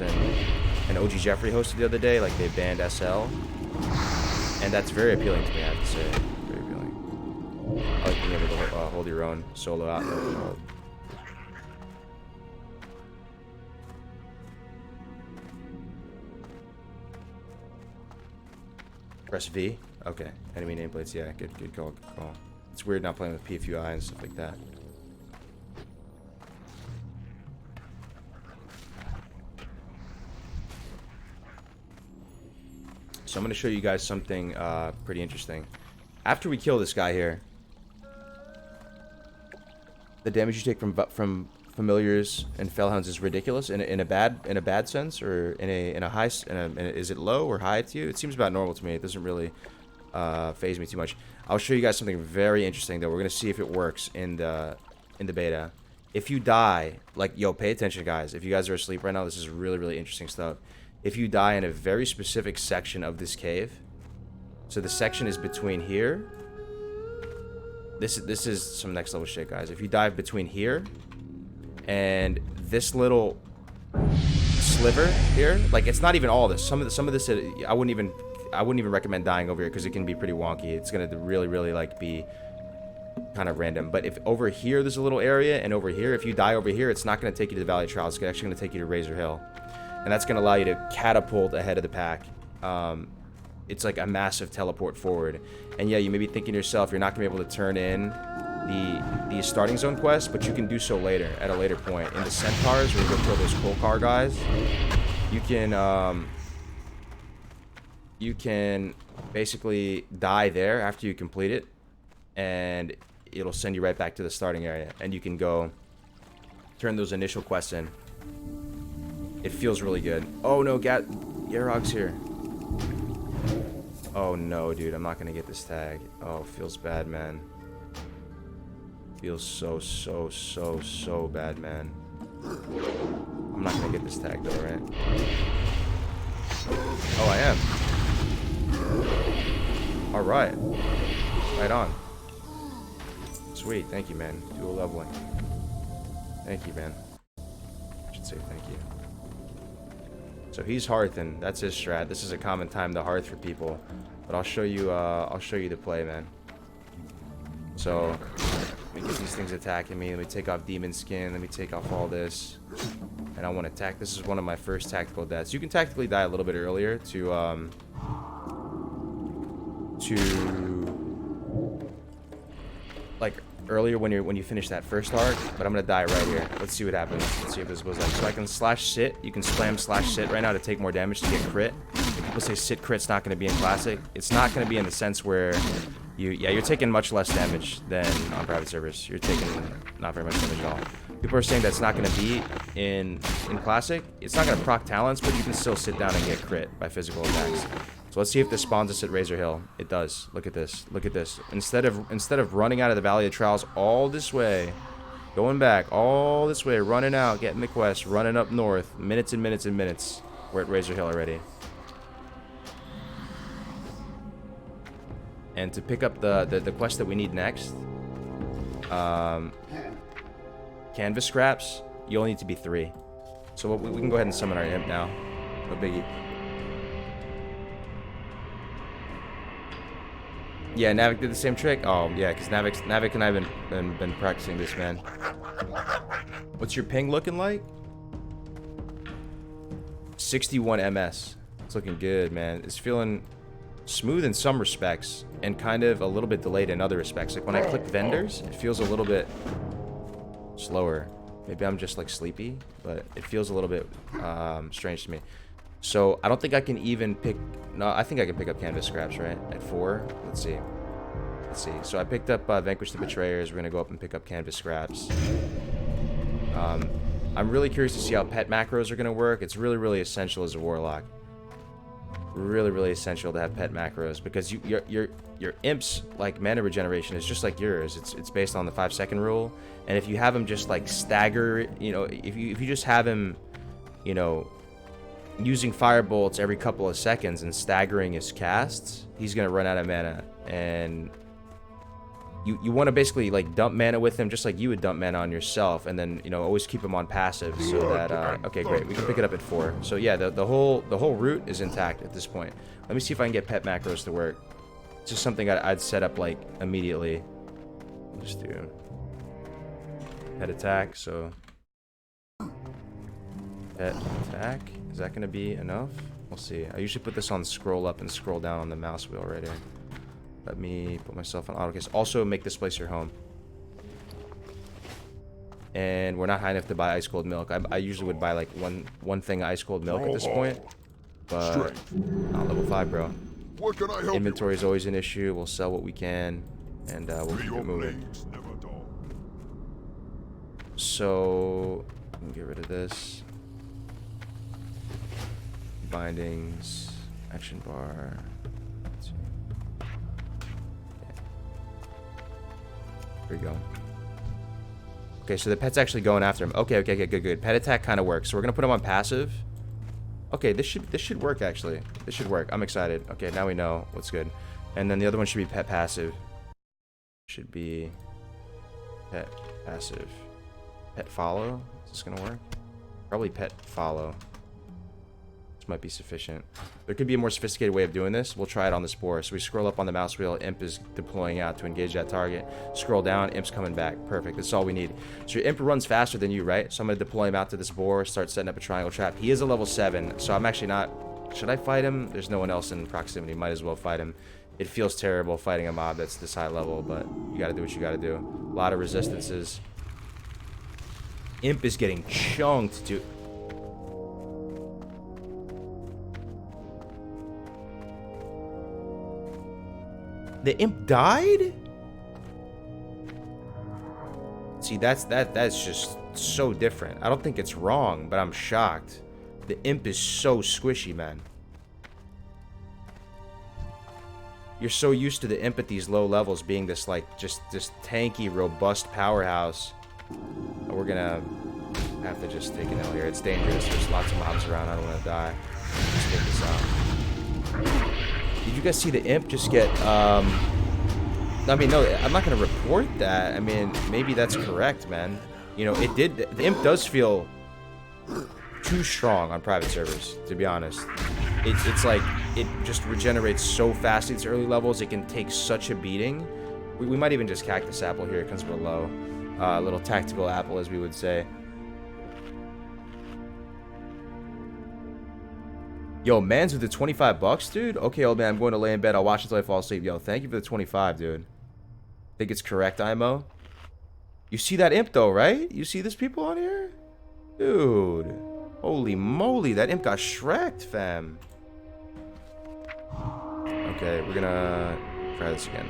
and OG Jeffrey hosted the other day. Like they banned SL, and that's very appealing to me, I have to say. Very appealing. I like being able to hold your own solo out there. Press V. Okay. Enemy nameplates. Yeah, good call. It's weird not playing with PFUI and stuff like that. So I'm going to show you guys something pretty interesting. After we kill this guy here, the damage you take from familiars and fellhounds is ridiculous in a bad sense, or in a high. Is it low or high to you? It seems about normal to me. It doesn't really phase me too much. I'll show you guys something very interesting though. We're gonna see if it works in the beta. If you die, like, yo, pay attention, guys. If you guys are asleep right now, this is really interesting stuff. If you die in a very specific section of this cave, so the section is between here. This is some next level shit, guys. If you dive between here and this little sliver here, like, it's not even all this. Some of this, I wouldn't even recommend dying over here because it can be pretty wonky. It's gonna really like be kind of random. But if over here there's a little area, and over here, if you die over here, it's not gonna take you to the Valley Trial. It's actually gonna take you to Razor Hill, and that's gonna allow you to catapult ahead of the pack. It's like a massive teleport forward. And yeah, you may be thinking to yourself, you're not gonna be able to turn in the starting zone quest, but you can do so later, at a later point. In the Centaurs, where you go kill those Kolkar guys, you can basically die there after you complete it, and it'll send you right back to the starting area, and you can go turn those initial quests in. It feels really good. Oh no, Yarog's here. Oh no, dude, I'm not gonna get this tag. Oh, feels bad, man. Feels so bad, man. I'm not gonna get this tag though, right? Oh, I am. Alright. Right on. Sweet, thank you, man. Dual leveling. Thank you, man. I should say thank you. So he's Hearthen. That's his strat. This is a common time to Hearth for people. But I'll show you the play, man. So let me get these things attacking me. Let me take off Demon Skin. Let me take off all this. And I want to attack. This is one of my first tactical deaths. You can tactically die a little bit earlier to like earlier when you finish that first arc, but I'm gonna die right here. Let's see what happens. Let's see if this goes like. So I can slash sit. You can spam slash sit right now to take more damage to get crit. People say sit crit's not gonna be in classic. It's not gonna be in the sense where you're taking much less damage than on private servers. You're taking not very much damage at all. People are saying that's not gonna be in classic. It's not gonna proc talents, but you can still sit down and get crit by physical attacks. So let's see if this spawns us at Razor Hill. It does. Look at this. Look at this. Instead of running out of the Valley of Trials all this way, going back all this way, running out, getting the quest, running up north, minutes and minutes and minutes. We're at Razor Hill already. And to pick up the quest that we need next, canvas scraps, you only need to be 3. So we can go ahead and summon our imp now. No biggie. Yeah, Navik did the same trick. Oh yeah, because Navik and I have been practicing this, man. What's your ping looking like? 61 ms. It's looking good, man. It's feeling smooth in some respects and kind of a little bit delayed in other respects. Like when I click vendors, it feels a little bit slower. Maybe I'm just like sleepy, but it feels a little bit strange to me. So I don't think I can even pick. No, I think I can pick up canvas scraps, right? At 4. Let's see. Let's see. So I picked up Vanquish the Betrayers. We're gonna go up and pick up canvas scraps. I'm really curious to see how pet macros are gonna work. It's really, really essential as a warlock. Really, really essential to have pet macros because your imp's like mana regeneration is just like yours. It's based on the 5-second rule, and if you have him just like stagger, you know, if you just have him, you know, using fire bolts every couple of seconds and staggering his casts, he's gonna run out of mana. And you want to basically like dump mana with him just like you would dump mana on yourself, and then, you know, always keep him on passive so that okay, great, we can pick it up at 4. So yeah, the whole route is intact at this point. Let me see if I can get pet macros to work. It's just something I'd set up like immediately. I'll just do pet attack. So pet attack, is that gonna be enough? We'll see. I usually put this on scroll up and scroll down on the mouse wheel right here. Let me put myself on autocast. Also, make this place your home. And we're not high enough to buy ice cold milk. I usually would buy like one thing of ice cold milk at this point, but not level 5, bro. What can I help Inventory is always an issue. We'll sell what we can, and we'll keep it moving. So, let me get rid of this. Bindings, action bar. Let's see. There we go. Okay, so the pet's actually going after him. Okay, good. Pet attack kind of works. So we're gonna put him on passive. Okay, this should work actually. This should work. I'm excited. Okay, now we know what's good. And then the other one should be pet passive. Should be pet passive. Pet follow. Is this gonna work? Probably pet follow. This might be sufficient. There could be a more sophisticated way of doing this. We'll try it on the spore. So we scroll up on the mouse wheel. Imp is deploying out to engage that target. Scroll down. Imp's coming back. Perfect. That's all we need. So your imp runs faster than you, right? So I'm going to deploy him out to this boar. Start setting up a triangle trap. He is a level 7. So I'm actually not... Should I fight him? There's no one else in proximity. Might as well fight him. It feels terrible fighting a mob that's this high level, but you got to do what you got to do. A lot of resistances. Imp is getting chunked, dude. The imp died? See, that's just so different. I don't think it's wrong, but I'm shocked. The imp is so squishy, man. You're so used to the imp at these low levels being this like just this tanky, robust powerhouse. We're gonna have to just take an L here. It's dangerous. There's lots of mobs around. I don't want to die. Let's take this out. Did you guys see the imp just get, I mean, no, I'm not going to report that. I mean, maybe that's correct, man. You know, it did, the imp does feel too strong on private servers, to be honest. It's like, it just regenerates so fast at its early levels, it can take such a beating. We might even just cactus apple here because we're low. A little tactical apple, as we would say. Yo, man's with the 25 bucks, dude? Okay, old man, I'm going to lay in bed. I'll watch until I fall asleep. Yo, thank you for the 25, dude. Think it's correct, IMO? You see that imp, though, right? You see this people on here? Dude. Holy moly, that imp got shreked, fam. Okay, we're gonna try this again.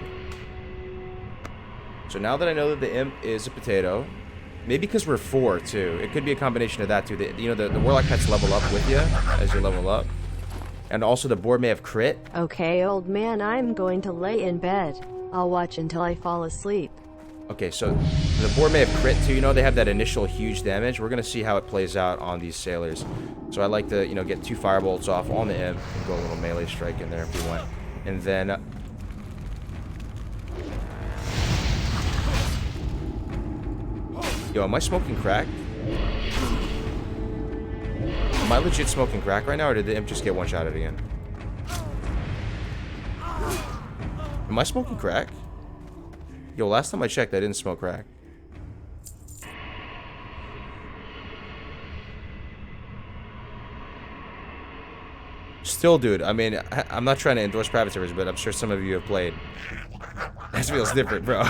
So now that I know that the imp is a potato, maybe because we're 4, too. It could be a combination of that, too. You know, the warlock pets level up with you as you level up. And also the board may have crit. Okay, old man, I'm going to lay in bed. I'll watch until I fall asleep. Okay, so the board may have crit too. You know, they have that initial huge damage. We're going to see how it plays out on these sailors. So I like to, you know, get 2 firebolts off on the imp and go a little melee strike in there if we want. And then... Yo, am I smoking crack? Am I legit smoking crack right now, or did the imp just get one-shotted again? Am I smoking crack? Yo, last time I checked, I didn't smoke crack. Still, dude, I mean, I'm not trying to endorse private servers, but I'm sure some of you have played. That feels different, bro.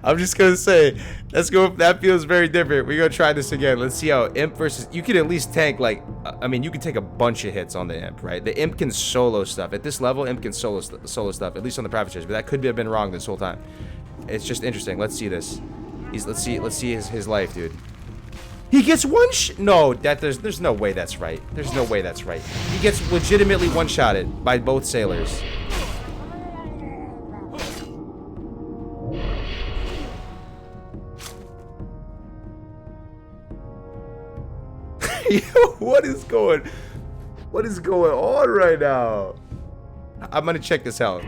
I'm just gonna say, let's go. That feels very different. We're gonna try this again. Let's see how imp versus. You can at least tank, like, I mean, you can take a bunch of hits on the imp, right? The imp can solo stuff. At this level, imp can solo stuff, at least on the private servers, but that could have been wrong this whole time. It's just interesting. Let's see this. Let's see his life, dude. He gets no, there's no way that's right. There's no way that's right. He gets legitimately one-shotted by both sailors. Yo, what is going on right now? I'm gonna check his health.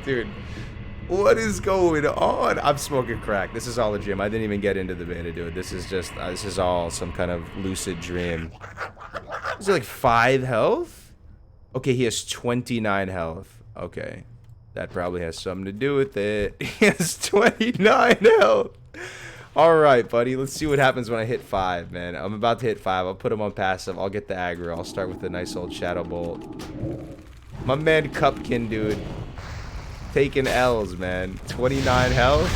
Dude. What is going on? I'm smoking crack. This is all a dream. I didn't even get into the beta, dude. This is just, this is all some kind of lucid dream. Is he like 5 health? Okay, he has 29 health. Okay. That probably has something to do with it. He has 29 health. Alright, buddy. Let's see what happens when I hit 5, man. I'm about to hit 5. I'll put him on passive. I'll get the aggro. I'll start with a nice old Shadow Bolt. My man Cupkin, dude. Taking L's, man. 29 health.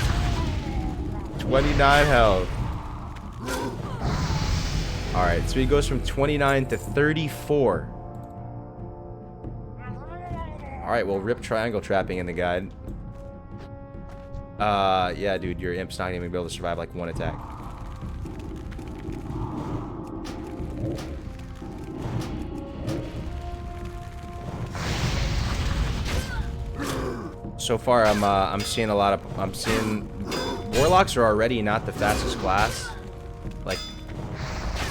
29 health. Alright, so he goes from 29 to 34. Alright, well, rip triangle trapping in the guide. Yeah, dude, your imp's not even gonna be able to survive like 1 attack. So far, I'm seeing a lot of, warlocks are already not the fastest class, like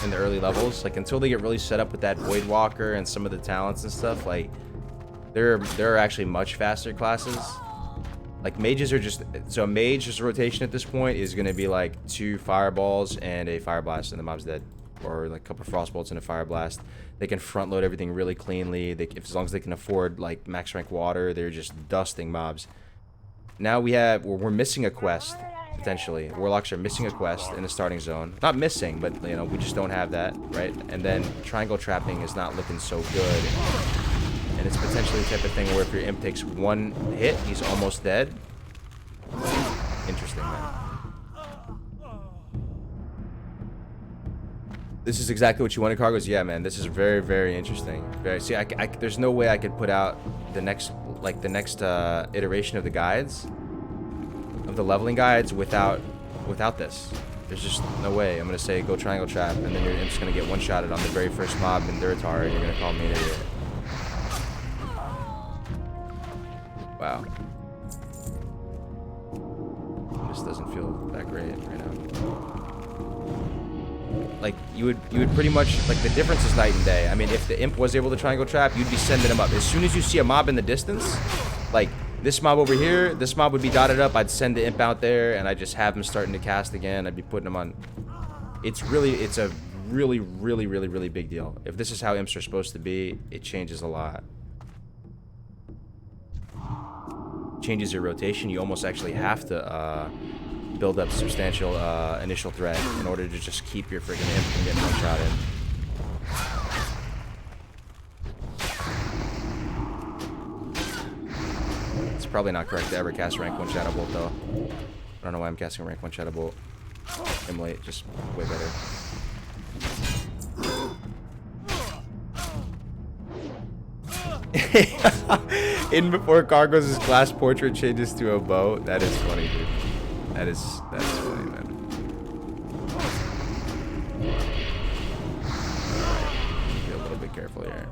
in the early levels. Like until they get really set up with that Void Walker and some of the talents and stuff, like there are actually much faster classes. Like mages are just, so a mage's rotation at this point is gonna be like 2 fireballs and a fire blast and the mob's dead, or like a couple frost bolts and a fire blast. They can front load everything really cleanly. As long as they can afford like max rank water, they're just dusting mobs. Now we're missing a quest potentially. Warlocks are missing a quest in the starting zone. Not missing, but you know we just don't have that, right? And then triangle trapping is not looking so good. And it's potentially the type of thing where if your imp takes 1 hit, he's almost dead. Interesting, man. This is exactly what you wanted, Cargos? Yeah, man. This is very, very interesting. See, there's no way I could put out the next iteration of the guides, of the leveling guides, without this. There's just no way. I'm gonna say go triangle trap, and then your imp's gonna get one-shotted on the very first mob in Durotar, and you're gonna call me an idiot. Wow. This doesn't feel that great right now. Like you would pretty much, like, the difference is night and day. I mean, if the imp was able to triangle trap, you'd be sending him up. As soon as you see a mob in the distance, like this mob over here, this mob would be dotted up. I'd send the imp out there, and I'd just have him starting to cast again. I'd be putting him on. It's a really, really, really, really big deal. If this is how imps are supposed to be, it changes a lot. Changes your rotation. You almost actually have to build up substantial initial threat in order to just keep your freaking imp from getting one shot in. It's probably not correct to ever cast rank 1 Shadow Bolt though. I don't know why I'm casting rank 1 Shadow Bolt. Immolate, just way better. In before Cargos' glass portrait changes to a bow. That is funny, dude. That's funny, man. Be a little bit careful here.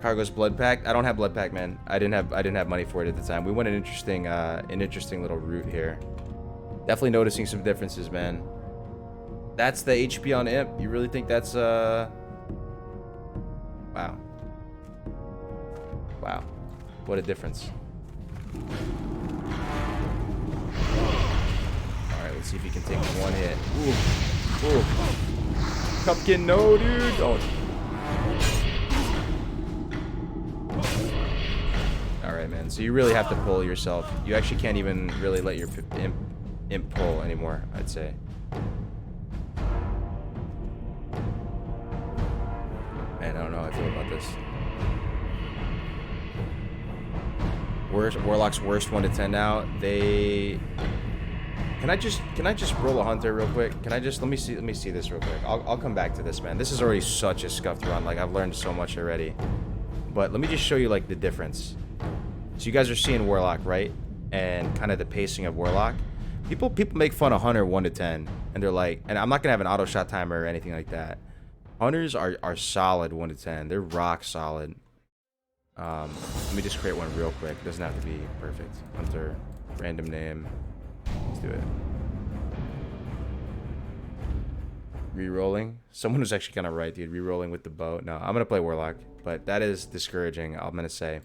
Cargo's blood pact. I don't have blood pact, man. I didn't have money for it at the time. We went an interesting little route here. Definitely noticing some differences, man. That's the HP on Imp. You really think that's wow. Wow. What a difference. Alright, let's see if he can take one hit. Ooh. Ooh. Cupkin, no, dude. Don't. Alright, man. So you really have to pull yourself. You actually can't even really let your imp pull anymore, I'd say. Man, I don't know how I feel about this. Warlock's worst 1 to 10 now. They can I just roll a hunter real quick? Can I just let me see this real quick. I'll come back to this, man. This is already such a scuffed run. Like, I've learned so much already. But let me just show you like the difference. So you guys are seeing Warlock, right? And kind of the pacing of Warlock. People make fun of Hunter 1 to 10, and they're like, and I'm not gonna have an auto shot timer or anything like that. Hunters are solid 1 to 10. They're rock solid. Let me just create one real quick. It doesn't have to be perfect. Hunter, random name. Let's do it. Rerolling. Someone was actually kind of right, dude. Rerolling with the bow. No, I'm gonna play Warlock, but that is discouraging. I'm gonna say.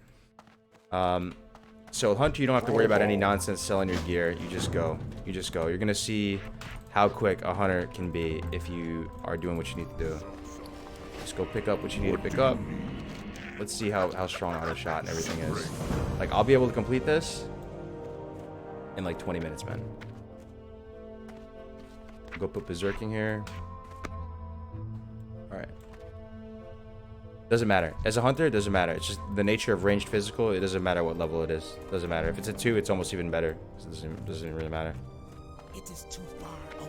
So Hunter, you don't have to worry about any nonsense selling your gear. You just go. You just go. You're gonna see how quick a hunter can be if you are doing what you need to do. Just go pick up what you need to pick up. Let's see how strong auto shot and everything is. Like, I'll be able to complete this in like 20 minutes, man. Go put berserking here. All right. Doesn't matter. As a hunter, it doesn't matter. It's just the nature of ranged physical. It doesn't matter what level it is. Doesn't matter. If it's a 2, it's almost even better. It doesn't really matter. It is too far away.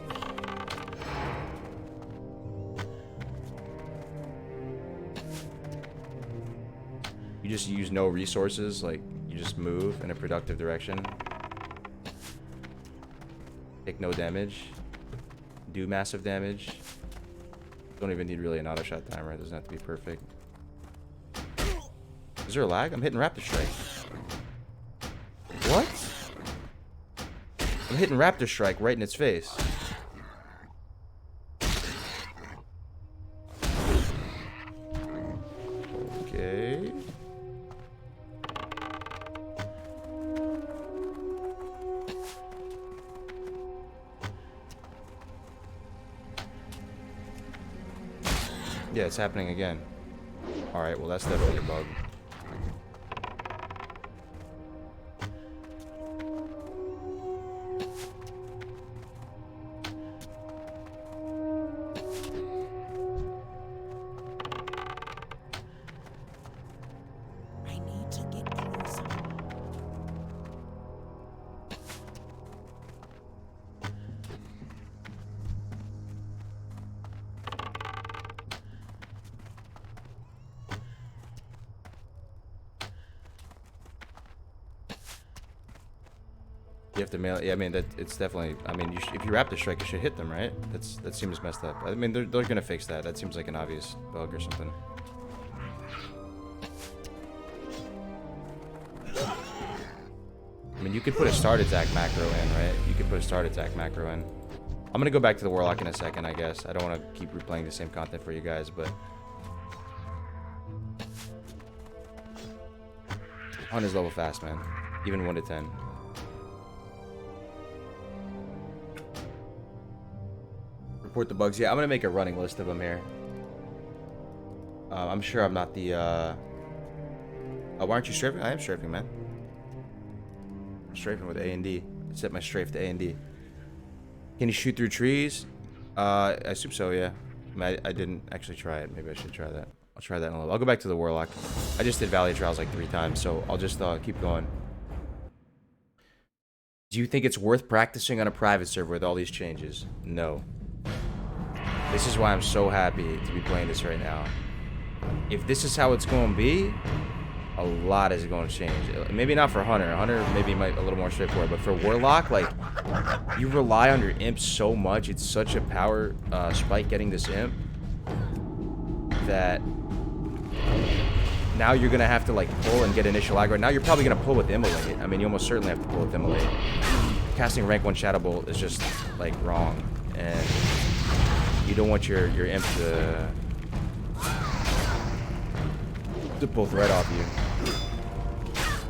You just use no resources. Like, you just move in a productive direction. Take no damage. Do massive damage. Don't even need really an auto shot timer. It doesn't have to be perfect. Is there a lag? I'm hitting Raptor Strike. What? I'm hitting Raptor Strike right in its face. Okay. Yeah, it's happening again. Alright, well that's definitely a bug. I need to get closer. You have to mail it. Yeah, I mean, it's definitely. I mean, if you Raptor Strike, you should hit them, right? That seems messed up. I mean, they're gonna fix that. That seems like an obvious bug or something. I mean, you could put a start attack macro in, right? You could put a start attack macro in. I'm gonna go back to the Warlock in a second, I guess. I don't want to keep replaying the same content for you guys, but Hunter's level fast, man. Even 1 to 10. Report the bugs. Yeah, I'm gonna make a running list of them here. I'm sure I'm not the. Oh, why aren't you strafing? I am strafing, man. I'm strafing with A and D. I set my strafe to A and D. Can you shoot through trees? I assume so. Yeah. I didn't actually try it. Maybe I should try that. I'll try that in a little. I'll go back to the Warlock. I just did Valley Trials like 3 times, so I'll just keep going. Do you think it's worth practicing on a private server with all these changes? No. This is why I'm so happy to be playing this right now. If this is how it's going to be, a lot is going to change. Maybe not for Hunter. Hunter maybe might a little more straightforward, but for Warlock, like, you rely on your imp so much. It's such a power spike getting this imp. that now you're gonna have to like pull and get initial aggro. Now you're probably gonna pull with Immolate. I mean, you almost certainly have to pull with Immolate. Casting rank 1 Shadow Bolt is just like wrong, and you don't want your imp to pull threat off you.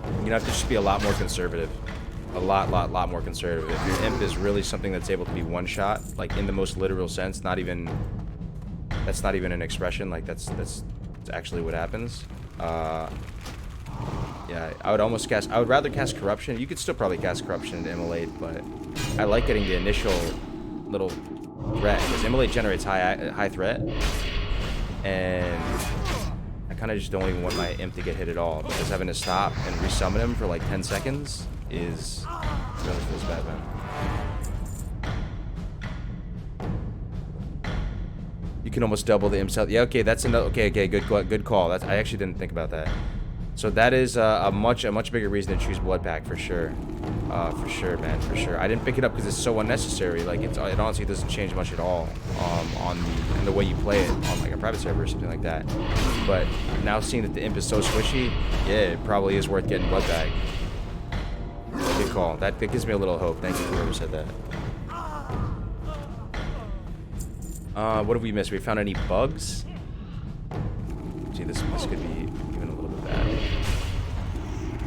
You're gonna have to just be a lot more conservative. A lot more conservative. If your imp is really something that's able to be one shot, like in the most literal sense, that's not even an expression, like that's actually what happens. Yeah, I would rather cast Corruption. You could still probably cast Corruption and Immolate, but I like getting the initial little threat, because Immolate generates high threat, and I kind of just don't even want my imp to get hit at all, because having to stop and resummon him for like 10 seconds is really feels bad, man. You can almost double the imp's health. Yeah, okay, that's another. Okay, good call. I actually didn't think about that. So that is a much bigger reason to choose Blood Pack for sure. For sure, man, for sure. I didn't pick it up because it's so unnecessary. Like it honestly doesn't change much at all in the way you play it on like a private server or something like that. But now seeing that the imp is so squishy, yeah, it probably is worth getting Blood Pack. Good call. That gives me a little hope. Thank you for whoever said that. What have we missed? We found any bugs? See, this could be even a little bit bad.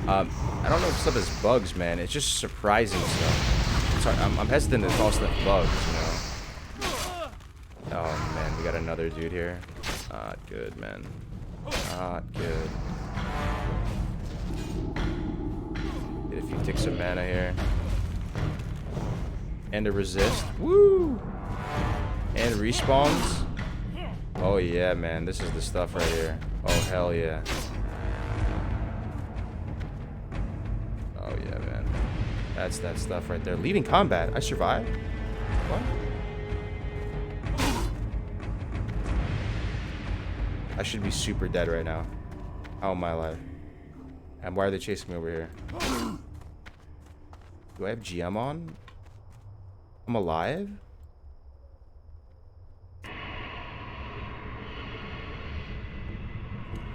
I don't know if stuff is bugs, man. It's just surprising stuff. Sorry, I'm hesitant to call stuff bugs, you know. Oh man, we got another dude here. Not good, man. Not good. Get a few ticks of mana here. And a resist. Woo! And respawns. Oh yeah, man. This is the stuff right here. Oh hell yeah. Oh yeah, man. That's that stuff right there. Leading combat. I survived? What? I should be super dead right now. How am I alive? And why are they chasing me over here? Do I have GM on? I'm alive?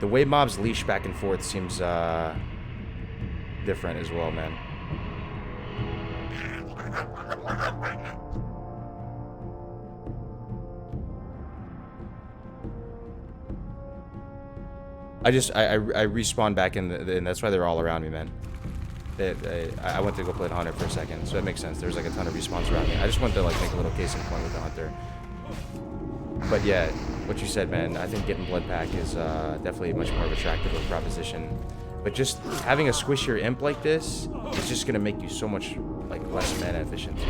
The way mobs leash back and forth seems different as well, man. I respawned back in, and that's why they're all around me, man. I went to go play the hunter for a second, so it makes sense. There's like a ton of respawns around me. I just wanted to like make a little case in point with the hunter. But yeah, what you said, man, I think getting Blood Pack is definitely much more of attractive of a proposition. But just having a squishier imp like this is just gonna make you so much like less mana efficient too.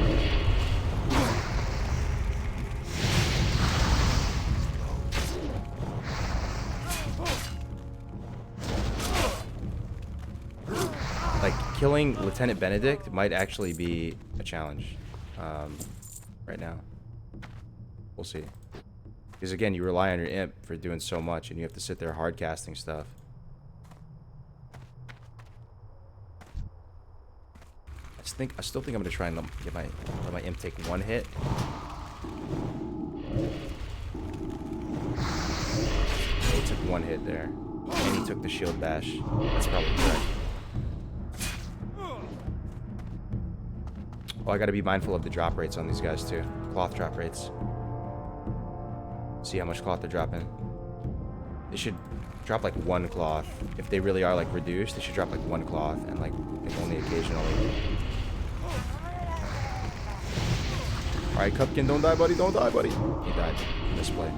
Like killing Lieutenant Benedict might actually be a challenge right now. We'll see. Because again, you rely on your imp for doing so much, and you have to sit there hard casting stuff. I still think I'm gonna try and let my imp take one hit. Yeah, he took one hit there, and he took the shield bash. That's probably correct. Oh, I gotta be mindful of the drop rates on these guys too. Cloth drop rates. See how much cloth they're dropping. They should drop like one cloth. If they really are like reduced, they should drop like one cloth and like only occasionally. Alright, Cupkin, don't die, buddy. Don't die, buddy. He died. Misplay.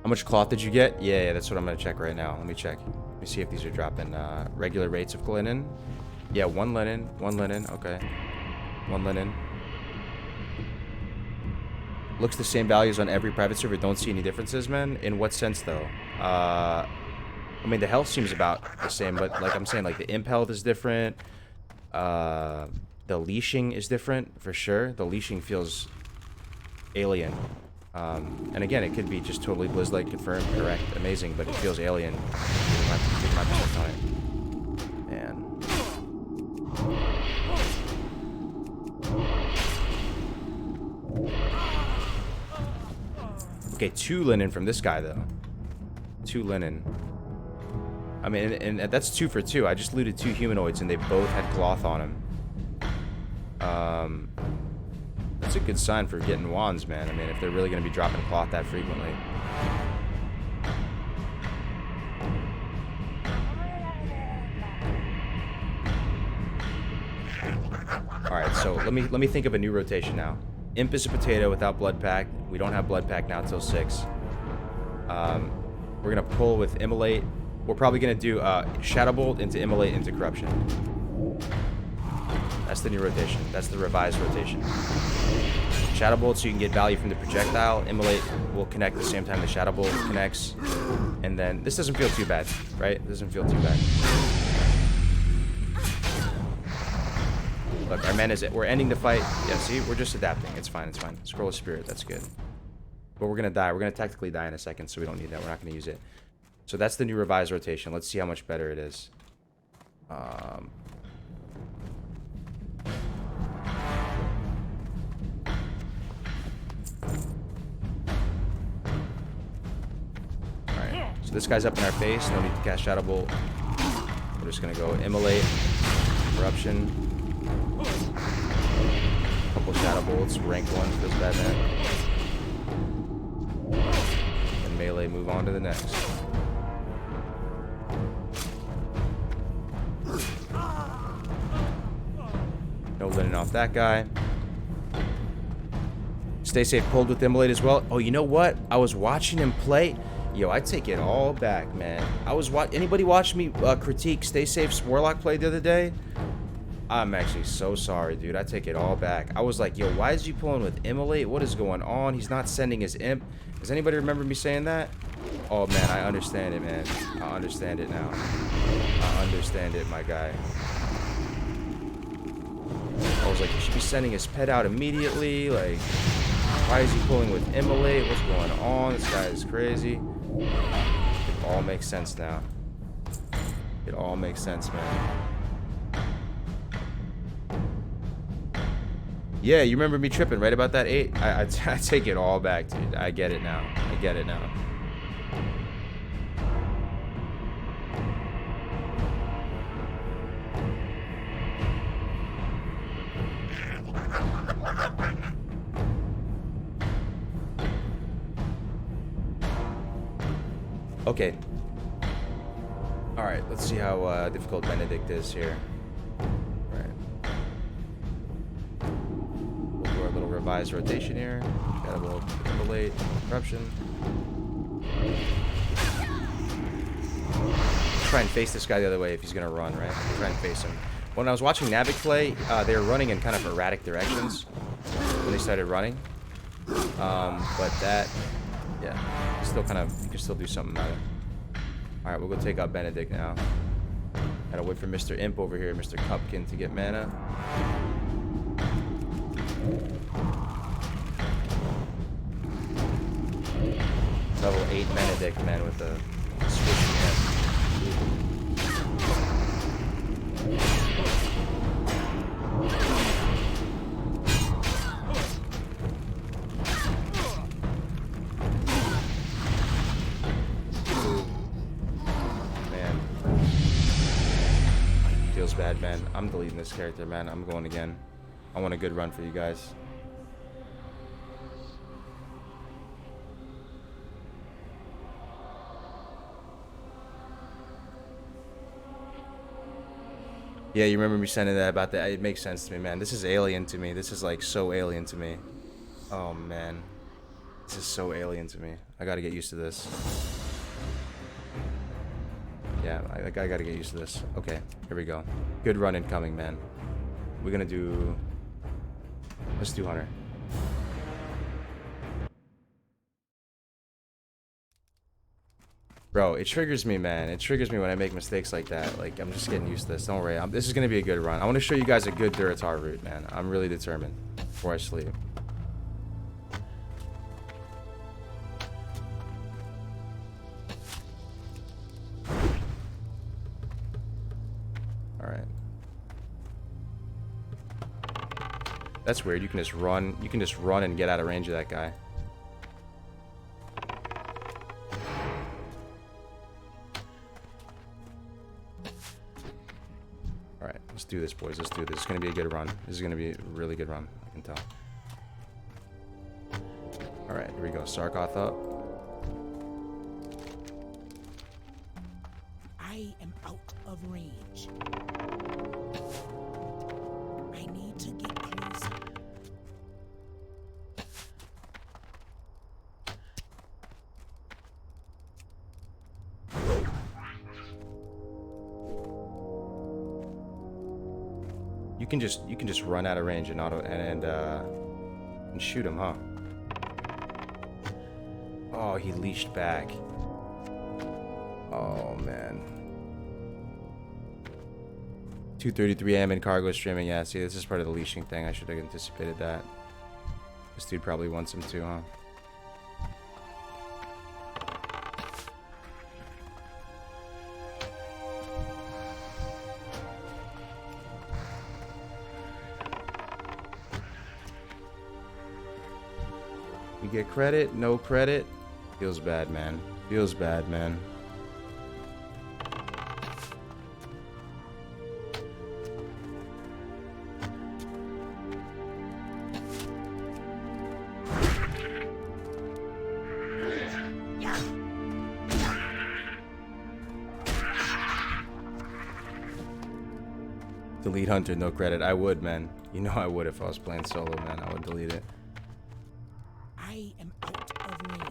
How much cloth did you get? Yeah, that's what I'm gonna check right now. Let me check. Let me see if these are dropping regular rates of linen. Yeah, one linen, okay. One linen. Looks the same values on every private server. Don't see any differences, man. In what sense, though? I mean, the health seems about the same, but like I'm saying, like the imp health is different. The leashing is different, for sure. The leashing feels alien. And again, it could be just totally Blizzlight confirmed, correct, amazing, but it feels alien. Give my percent on it. Man. Okay, 2 linen from this guy, though. 2 linen. I mean, and that's 2 for 2. I just looted 2 humanoids, and they both had cloth on them. That's a good sign for getting wands, man. I mean, if they're really going to be dropping cloth that frequently. Alright, so let me think of a new rotation now. Imp is a potato without blood pack. We don't have blood pack now till 6. We're gonna pull with Immolate. We're probably gonna do Shadow Bolt into Immolate into Corruption. That's the new rotation. That's the revised rotation. Shadow Bolt so you can get value from the projectile. Immolate will connect the same time the Shadow Bolt connects. And then this doesn't feel too bad, right? It doesn't feel too bad. Look, our men is it. We're ending the fight. Yeah, see, we're just adapting. It's fine, it's fine. Scroll of Spirit, that's good. But we're gonna die. We're gonna tactically die in a second, so we don't need that. We're not gonna use it. So that's the new revised rotation. Let's see how much better it is. Alright, so this guy's up in our face. No need to cast Shadow Bolt. We're just gonna go Immolate, Corruption. Couple Shadow Bolts, rank 1 feels bad, man. And melee, move on to the next. No linen off that guy. Stay safe, pulled with Immolate as well. Oh, you know what? I was watching him play. Yo, I take it all back, man. Anybody watch me critique Stay Safe's Warlock play the other day? I'm actually so sorry, dude. I take it all back. I was like, yo, why is he pulling with Immolate? What is going on? He's not sending his imp. Does anybody remember me saying that? Oh, man, I understand it, man. I understand it now. I understand it, my guy. I was like, he should be sending his pet out immediately. Like, why is he pulling with Immolate? What's going on? This guy is crazy. It all makes sense now. It all makes sense, man. Yeah, you remember me tripping, right, about that 8? I take it all back, dude. I get it now. I get it now. Okay. Alright, let's see how difficult Benedict is here. Little revised rotation here. Got a little Immolate, Corruption. Try and face this guy the other way if he's gonna run, right? Try and face him. When I was watching Navik play, they were running in kind of erratic directions when they started running. But that, yeah, still kind of, you can still do something about it. All right, we'll go take out Benedict now. Gotta wait for Mr. Imp over here, Mr. Cupkin, to get mana. Level 8 Benedict, man, with a switch man. Feels bad, man. I'm deleting this character, man. I'm going again. I want a good run for you guys. Yeah, you remember me sending that about that? It makes sense to me, man. This is alien to me. This is like so alien to me. Oh, man. This is so alien to me. I gotta get used to this. Yeah, I gotta get used to this. Okay, here we go. Good run incoming, man. We're gonna do... Let's do Hunter. Bro, it triggers me, man. It triggers me when I make mistakes like that. Like, I'm just getting used to this. Don't worry. This is going to be a good run. I want to show you guys a good Durotar route, man. I'm really determined before I sleep. Alright. That's weird. You can just run. You can just run and get out of range of that guy. Let's do this, boys. Let's do this. It's gonna be a good run. This is gonna be a really good run. I can tell. All right, here we go. Sarkoth up. I am out of range. I need to get closer. You can just run out of range and and shoot him, huh? Oh, he leashed back. Oh man. 2:33 a.m. in cargo streaming. Yeah, see, this is part of the leashing thing. I should have anticipated that. This dude probably wants him too, huh? You get credit, no credit. Feels bad, man. Feels bad, man. Delete Hunter, no credit. I would, man. You know I would if I was playing solo, man. I would delete it. I am out of range.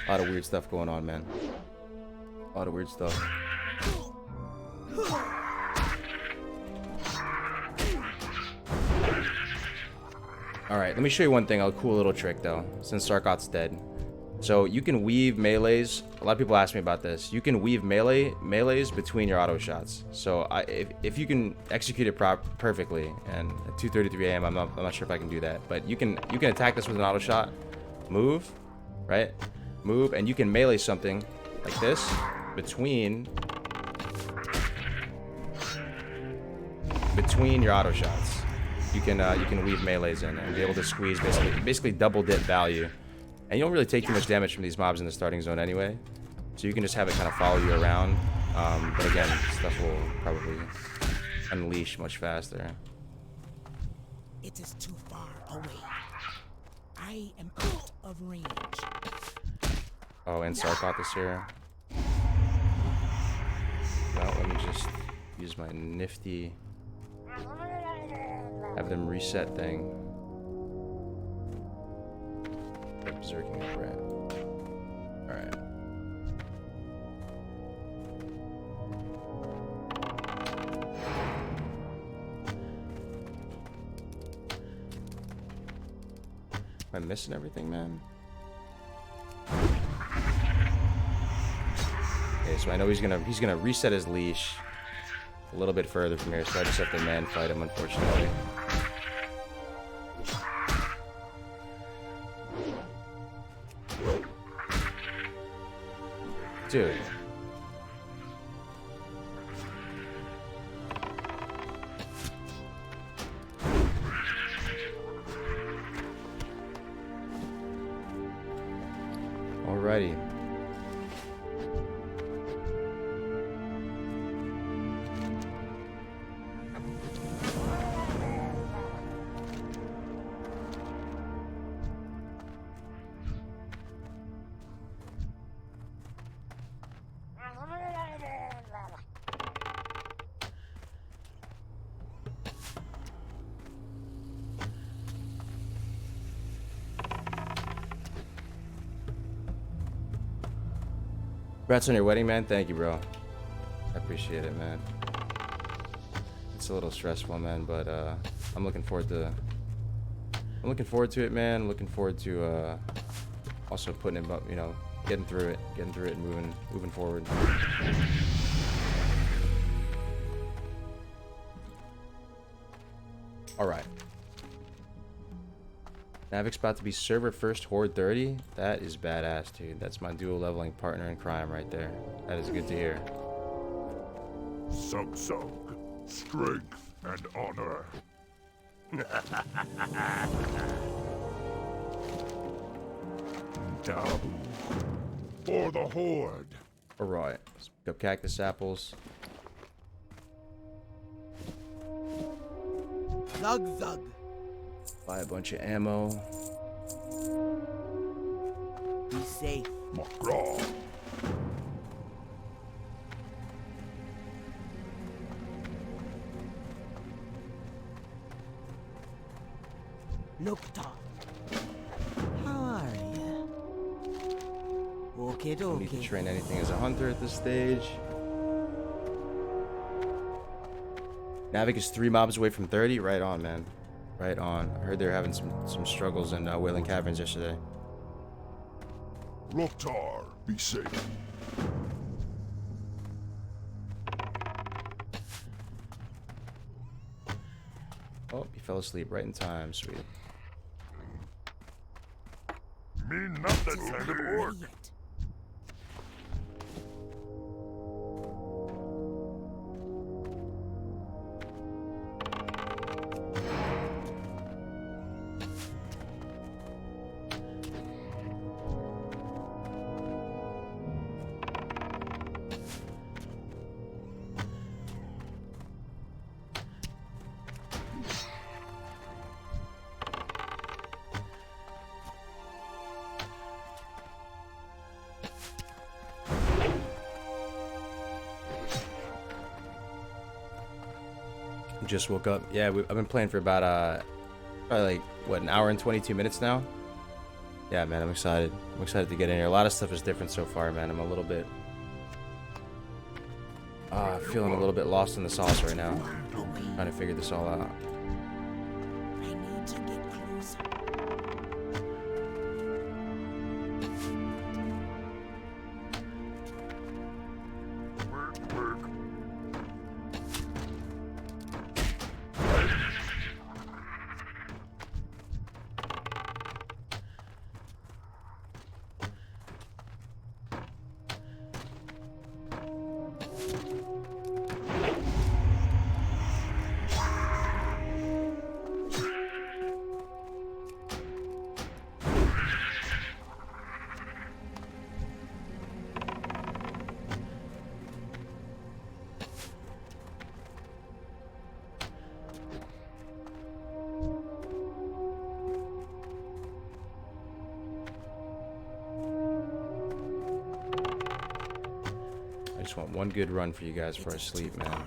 A lot of weird stuff going on, man. A lot of weird stuff. Alright, let me show you one thing. A cool little trick, though, since Sarkoth's dead. So you can weave melees. A lot of people ask me about this. You can weave melees between your auto shots. So if you can execute it perfectly, and at 2:33 a.m. I'm not sure if I can do that, but you can attack this with an auto shot, move, right? Move, and you can melee something like this between your auto shots. You can weave melees in and be able to squeeze basically double dip value. And you don't really take too much damage from these mobs in the starting zone anyway. So you can just have it kind of follow you around. But again, stuff will probably unleash much faster. It is too far away. I am out of range. Oh, and Sarkoth is here. Well, let me just use my nifty have them reset thing. Berserking crap. Alright. Am I missing everything, man? Okay, so I know he's gonna reset his leash a little bit further from here, so I just have to man fight him, unfortunately. Dude. Alrighty. Congrats on your wedding, man. Thank you, bro. I appreciate it, man. It's a little stressful, man, but I'm looking forward to it, man. I'm looking forward to also putting it up, you know, getting through it and moving forward. All right. Navik's about to be server first Horde 30. That is badass, dude. That's my dual leveling partner in crime right there. That is good to hear. Sug, strength and honor. Taboo. For the Horde. Alright, let's pick up cactus apples. Zug zug. Buy a bunch of ammo. Be safe. Magraw. Nukta. How are you? Okay, Don't need to okay. train anything as a hunter at this stage. Navik is 3 mobs away from 30. Right on, man. Right on. I heard they were having some struggles in Wailing Caverns yesterday. Loktar, be safe. Oh, he fell asleep right in time. Sweet. Me not that kind of orc. Yet. Just woke up. Yeah, I've been playing for about probably like what, an hour and 22 minutes now. Yeah, man, I'm excited. I'm excited to get in here. A lot of stuff is different so far, man. I'm a little bit feeling a little bit lost in the sauce right now. Trying to figure this all out. I need to get closer. Work. I just want one good run for you guys before I sleep, man.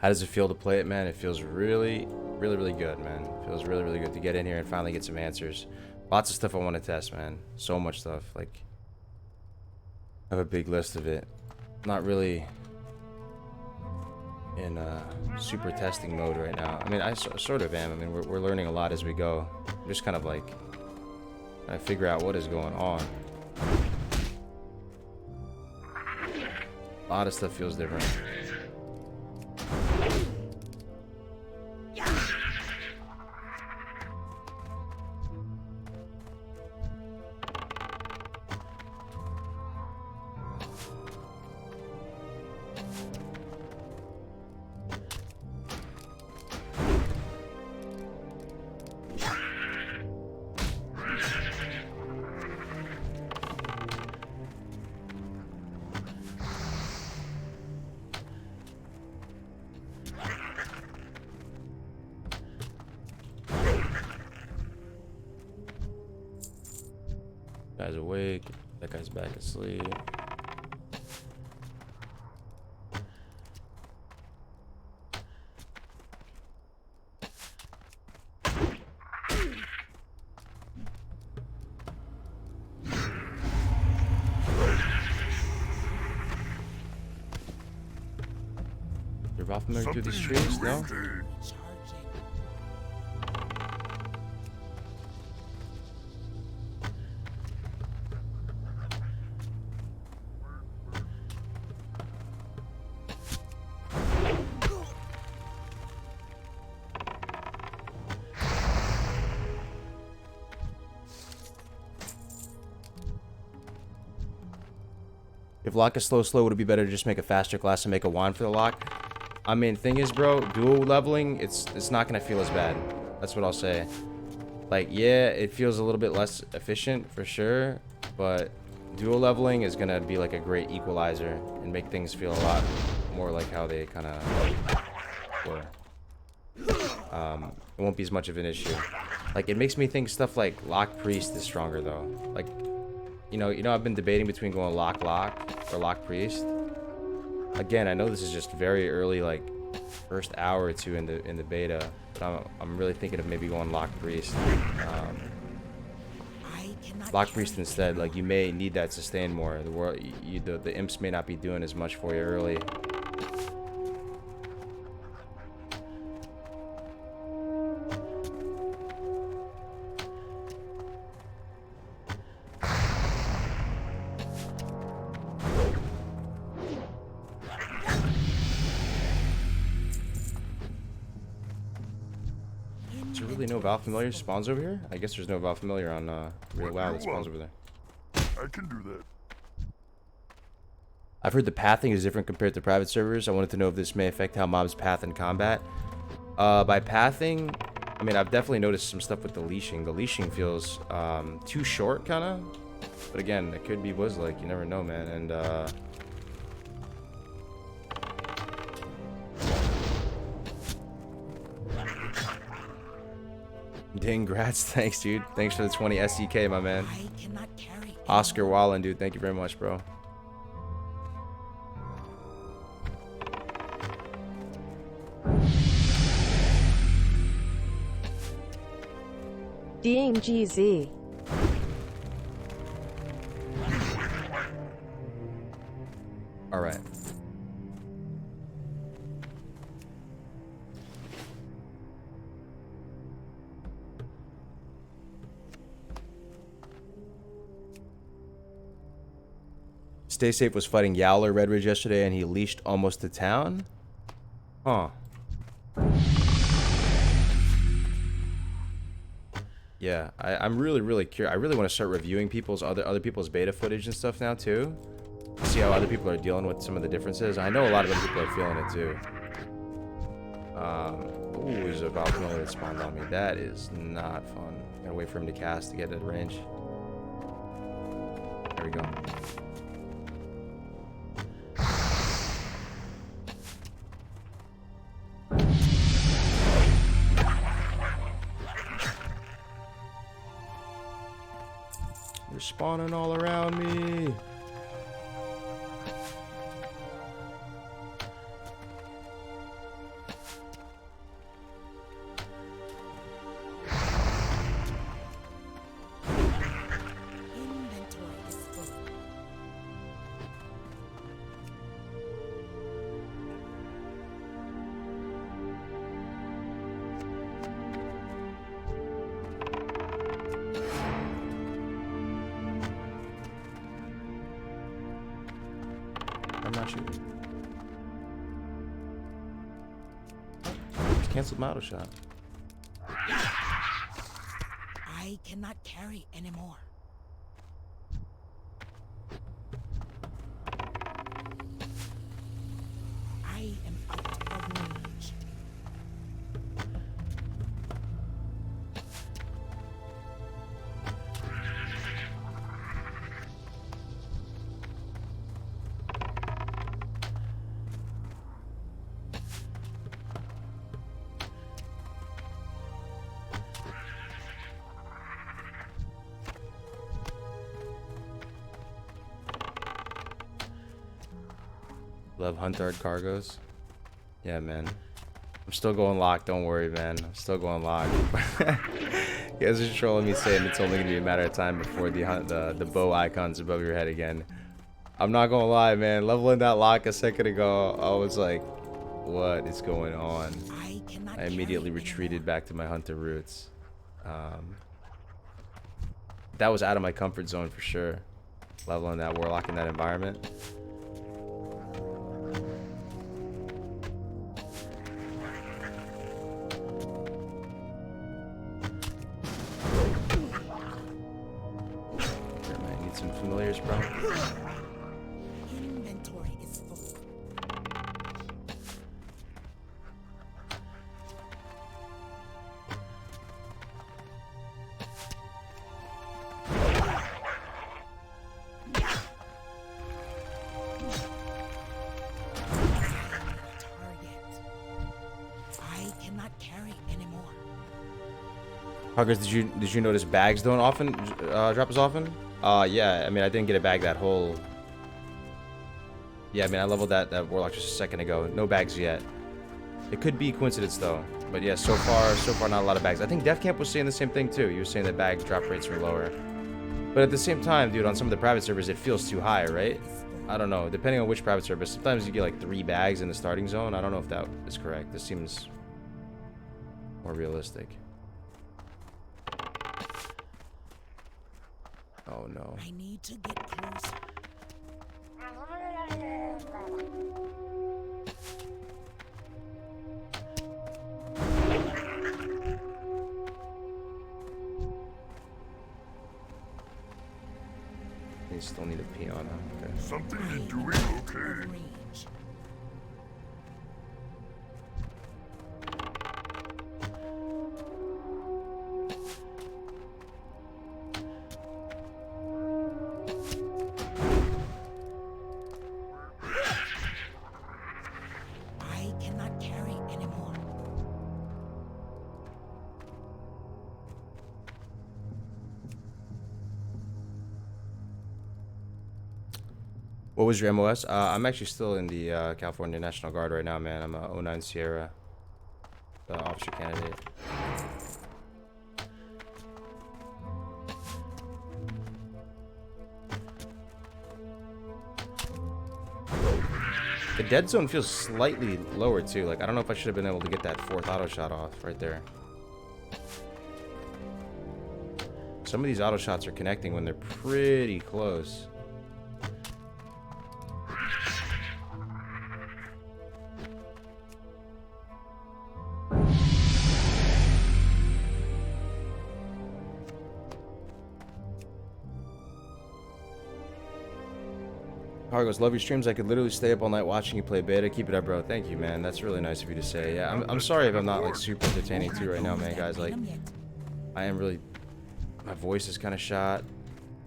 How does it feel to play it, man? It feels really good, man. It feels really good to get in here and finally get some answers. Lots of stuff I want to test, man. So much stuff. Like, I have a big list of it. Not really in super testing mode right now. I mean, I sort of am. I mean, we're learning a lot as we go. I'm just kind of like trying to figure out what is going on. A lot of stuff feels different. Guy's awake. That guy's back asleep. You're Ralph familiar through the streets? No? Recharging. If lock is slow, would it be better to just make a faster class and make a wand for the lock? I mean, thing is, bro, dual leveling, it's not gonna feel as bad. That's what I'll say. Like, yeah, it feels a little bit less efficient for sure, but dual leveling is gonna be like a great equalizer and make things feel a lot more like how they kind of were. It won't be as much of an issue. Like, it makes me think stuff like Lock Priest is stronger though. Like, you know, I've been debating between going Lock or Lock Priest. Again, I know this is just very early, like first hour or two in the beta, but I'm really thinking of maybe going Lock Priest. Lock Priest instead. Like, you may need that sustain more. The imps may not be doing as much for you early. No Val Familiar spawns over here? I guess there's no Val Familiar on Real WoW that spawns over there. I can do that. I've heard the pathing is different compared to private servers. I wanted to know if this may affect how mobs path in combat. By pathing, I mean, I've definitely noticed some stuff with the leashing. The leashing feels too short, kind of. But again, it could be Wizlik. You never know, man. And Dingrats, thanks, dude. Thanks for the 20 SEK, my man. I cannot carry Oscar Wallen, dude. Thank you very much, bro. DMGZ. All right. Stay Safe was fighting Yowler Red Ridge yesterday, and he leashed almost to town. Huh. Yeah, I'm really curious. I really want to start reviewing people's other people's beta footage and stuff now too. See how other people are dealing with some of the differences. I know a lot of other people are feeling it too. Ooh, there's a Val Familiar that spawned on me. That is not fun. Gotta wait for him to cast to get at range. There we go. They're spawning all around me. inventory is full. I'm not shooting. Just canceled my auto shot. I cannot carry anymore. I am out of range. love Huntard cargos. Yeah, man. I'm still going lock. Don't worry, man. I'm still going lock. You guys are trolling me saying it's only gonna be a matter of time before the bow icons above your head again. I'm not gonna lie, man. Leveling that lock a second ago, I was like, what is going on? I immediately retreated back to my hunter roots. That was out of my comfort zone for sure. Leveling that warlock in that environment. I need some familiars, bro. Inventory is full. I cannot carry anymore. Huggers, did you notice bags don't often drop as often? Yeah, I mean I didn't get a bag that whole. Yeah, I mean I leveled that warlock just a second ago. No bags yet. It could be coincidence though. But yeah, so far not a lot of bags. I think Def Camp was saying the same thing too. He was saying that bag drop rates were lower. But at the same time, dude, on some of the private servers it feels too high, right? I don't know. Depending on which private service, sometimes you get like 3 bags in the starting zone. I don't know if that is correct. This seems more realistic. Oh no. I need to get closer. You still need a peon. Okay. Something you doing okay? Range. I cannot carry anymore. What was your MOS? I'm actually still in the California National Guard right now, man. I'm a 09 Sierra, the officer candidate. The dead zone feels slightly lower too. Like I don't know if I should have been able to get that 4th auto shot off right there. Some of these auto shots are connecting when they're pretty close. Hargos, love your streams. I could literally stay up all night watching you play beta. Keep it up, bro. Thank you, man. That's really nice of you to say. Yeah, I'm sorry if I'm not like super entertaining too right now, man, guys. Like, I am really, my voice is kind of shot,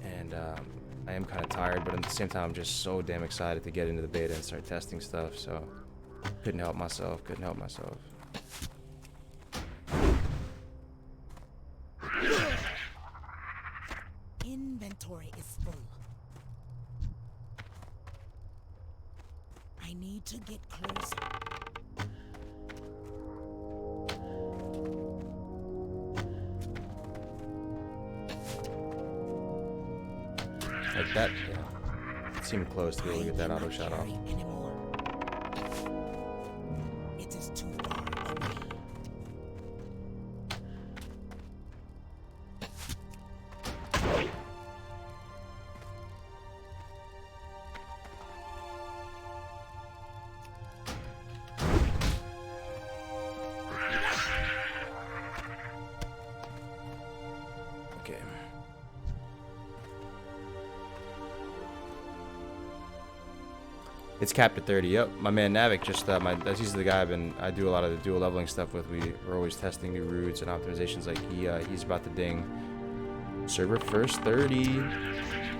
and I am kind of tired. But at the same time, I'm just so damn excited to get into the beta and start testing stuff. So, couldn't help myself. Couldn't help myself. Inventory is full. I need to get closer. Like that, yeah. It seemed close to be able to get that auto shot off. Anymore. It is too far away. Okay. It's capped at 30. Yep, my man Navik just he's the guy I do a lot of the dual leveling stuff with. We're always testing new routes and optimizations. Like he's about to ding server first 30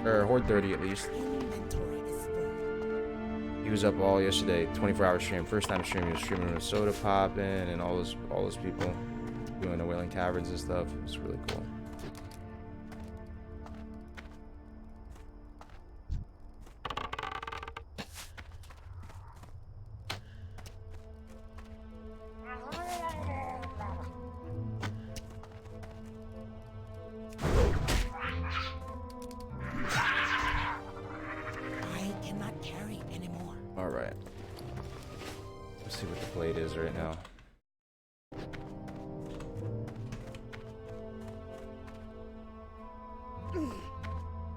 or horde 30 at least. Inventory is full. He was up all yesterday, 24-hour stream. First time streaming, he was streaming with Soda popping and all those people doing the Wailing Caverns and stuff. It was really cool. is right now.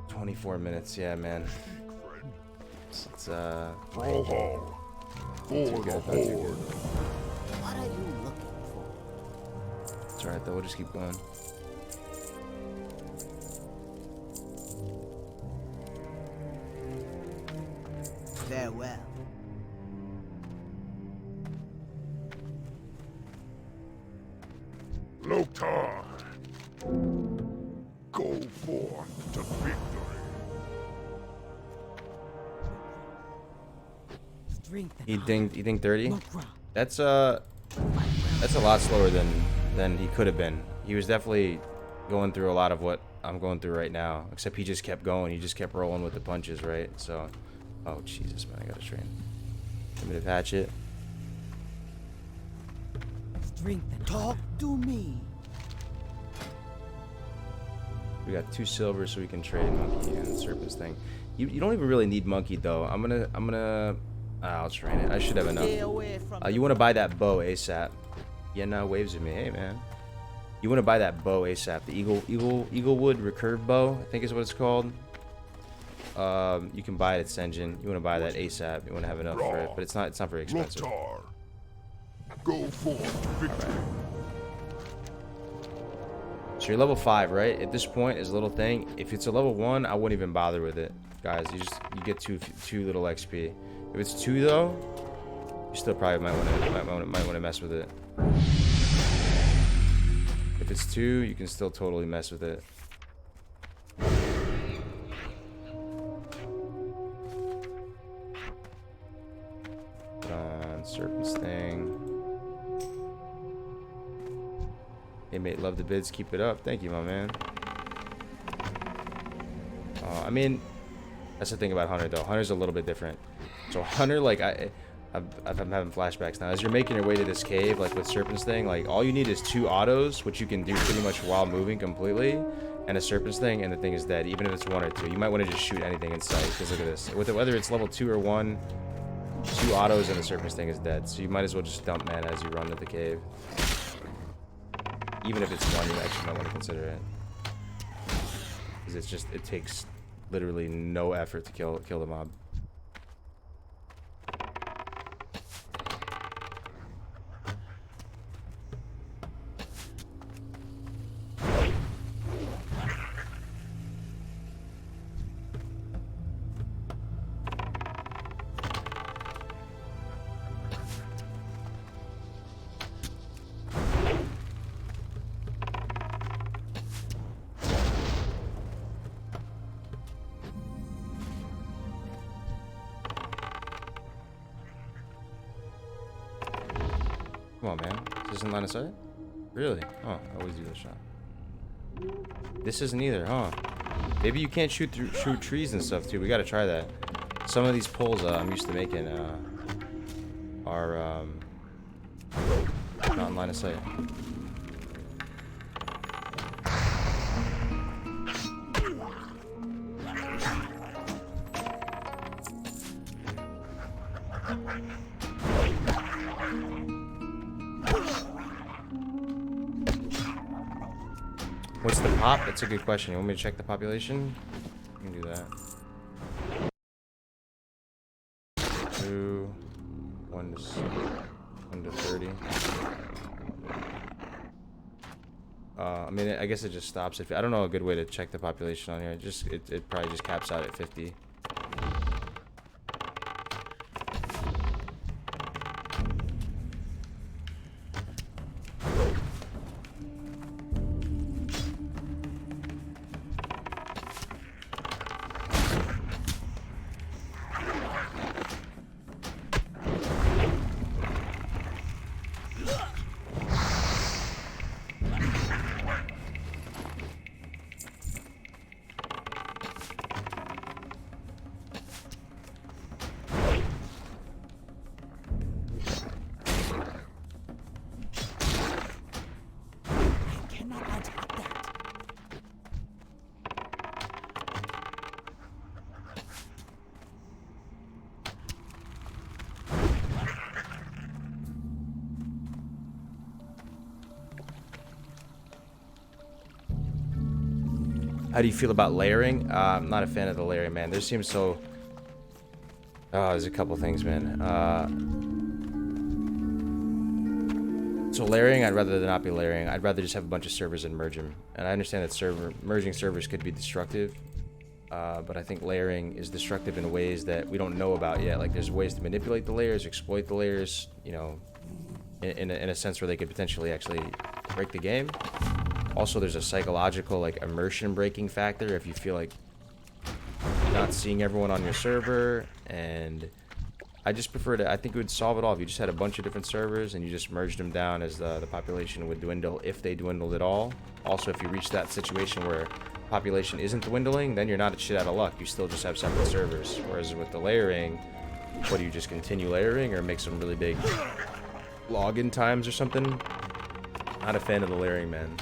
24 minutes, yeah, man. It's Brawlhalla. For too the good, not too Horde. good. What are you looking for? It's alright though, we'll just keep going. Farewell. Loktar. Go forth to victory. Strength and He dinged 30. Lokra. That's a lot slower than he could have been. He was definitely going through a lot of what I'm going through right now, except he just kept going. He just kept rolling with the punches, right? So, oh Jesus, man, I gotta train. Primitive hatchet. Strength and talk to me. We got 2 silver, so we can trade monkey and serpent's thing. You don't even really need monkey though. I'll train it. I should have enough. Stay away from You want to buy that bow ASAP? Yeah, no waves with me. Hey man, you want to buy that bow ASAP? The Eaglewood recurve bow, I think is what it's called. You can buy it at Senjin. You want to buy that ASAP. You want to have enough for it, but it's not very expensive. Loktar. Go forth to victory. So you're level 5, right? At this point, is a little thing. If it's a level 1, I wouldn't even bother with it, guys. You get two little XP. If it's 2 though, you still probably might want to mess with it. If it's 2, you can still totally mess with it. Put on Serpent's thing. Hey mate, love the bids. Keep it up. Thank you, my man. I mean, that's the thing about Hunter though. Hunter's a little bit different. So Hunter, like I'm having flashbacks now. As you're making your way to this cave, like with Serpent's thing, like all you need is 2 autos, which you can do pretty much while moving completely, and a Serpent's thing, and the thing is dead. Even if it's 1 or 2, you might want to just shoot anything in sight. Because look at this. With it, whether it's level 2 or 1, 2 autos and the Serpent's thing is dead. So you might as well just dump mana as you run to the cave. Even if it's 1, you actually might want to consider it. Because it takes literally no effort to kill the mob. Come on, man. This isn't line of sight? Really? Oh, I always do this shot. This isn't either, huh? Maybe you can't shoot trees and stuff, too. We gotta try that. Some of these pulls I'm used to making are not in line of sight. What's the pop? That's a good question. You want me to check the population? You can do that. 2, 1 to 30. I mean, I guess it just stops if I don't know a good way to check the population on here. It probably just caps out at 50. How do you feel about layering? I'm not a fan of the layering, man. There seems so... Oh, there's a couple things, man. So layering, I'd rather not be layering. I'd rather just have a bunch of servers and merge them. And I understand that merging servers could be destructive. But I think layering is destructive in ways that we don't know about yet. Like, there's ways to manipulate the layers, exploit the layers, you know, in a sense where they could potentially actually break the game. Also, there's a psychological, like, immersion breaking factor if you feel like you're not seeing everyone on your server. And I just prefer to, I think it would solve it all if you just had a bunch of different servers and you just merged them down as the population would dwindle, if they dwindled at all. Also, if you reach that situation where population isn't dwindling, then you're not a shit out of luck. You still just have separate servers. Whereas with the layering, what do you just continue layering or make some really big login times or something? Not a fan of the layering, man.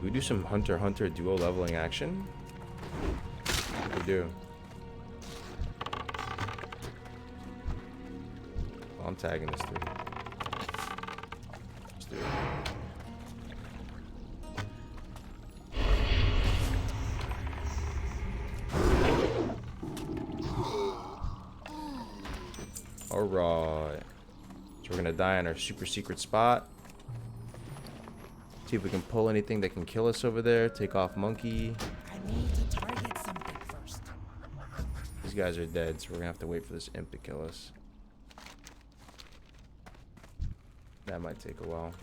We do some Hunter x Hunter duo leveling action. We do. Oh, I'm tagging this dude. Let's do it. All right. So we're gonna die in our super secret spot. See if we can pull anything that can kill us over there. Take off monkey. I need to target something first. These guys are dead, so we're gonna have to wait for this imp to kill us. That might take a while.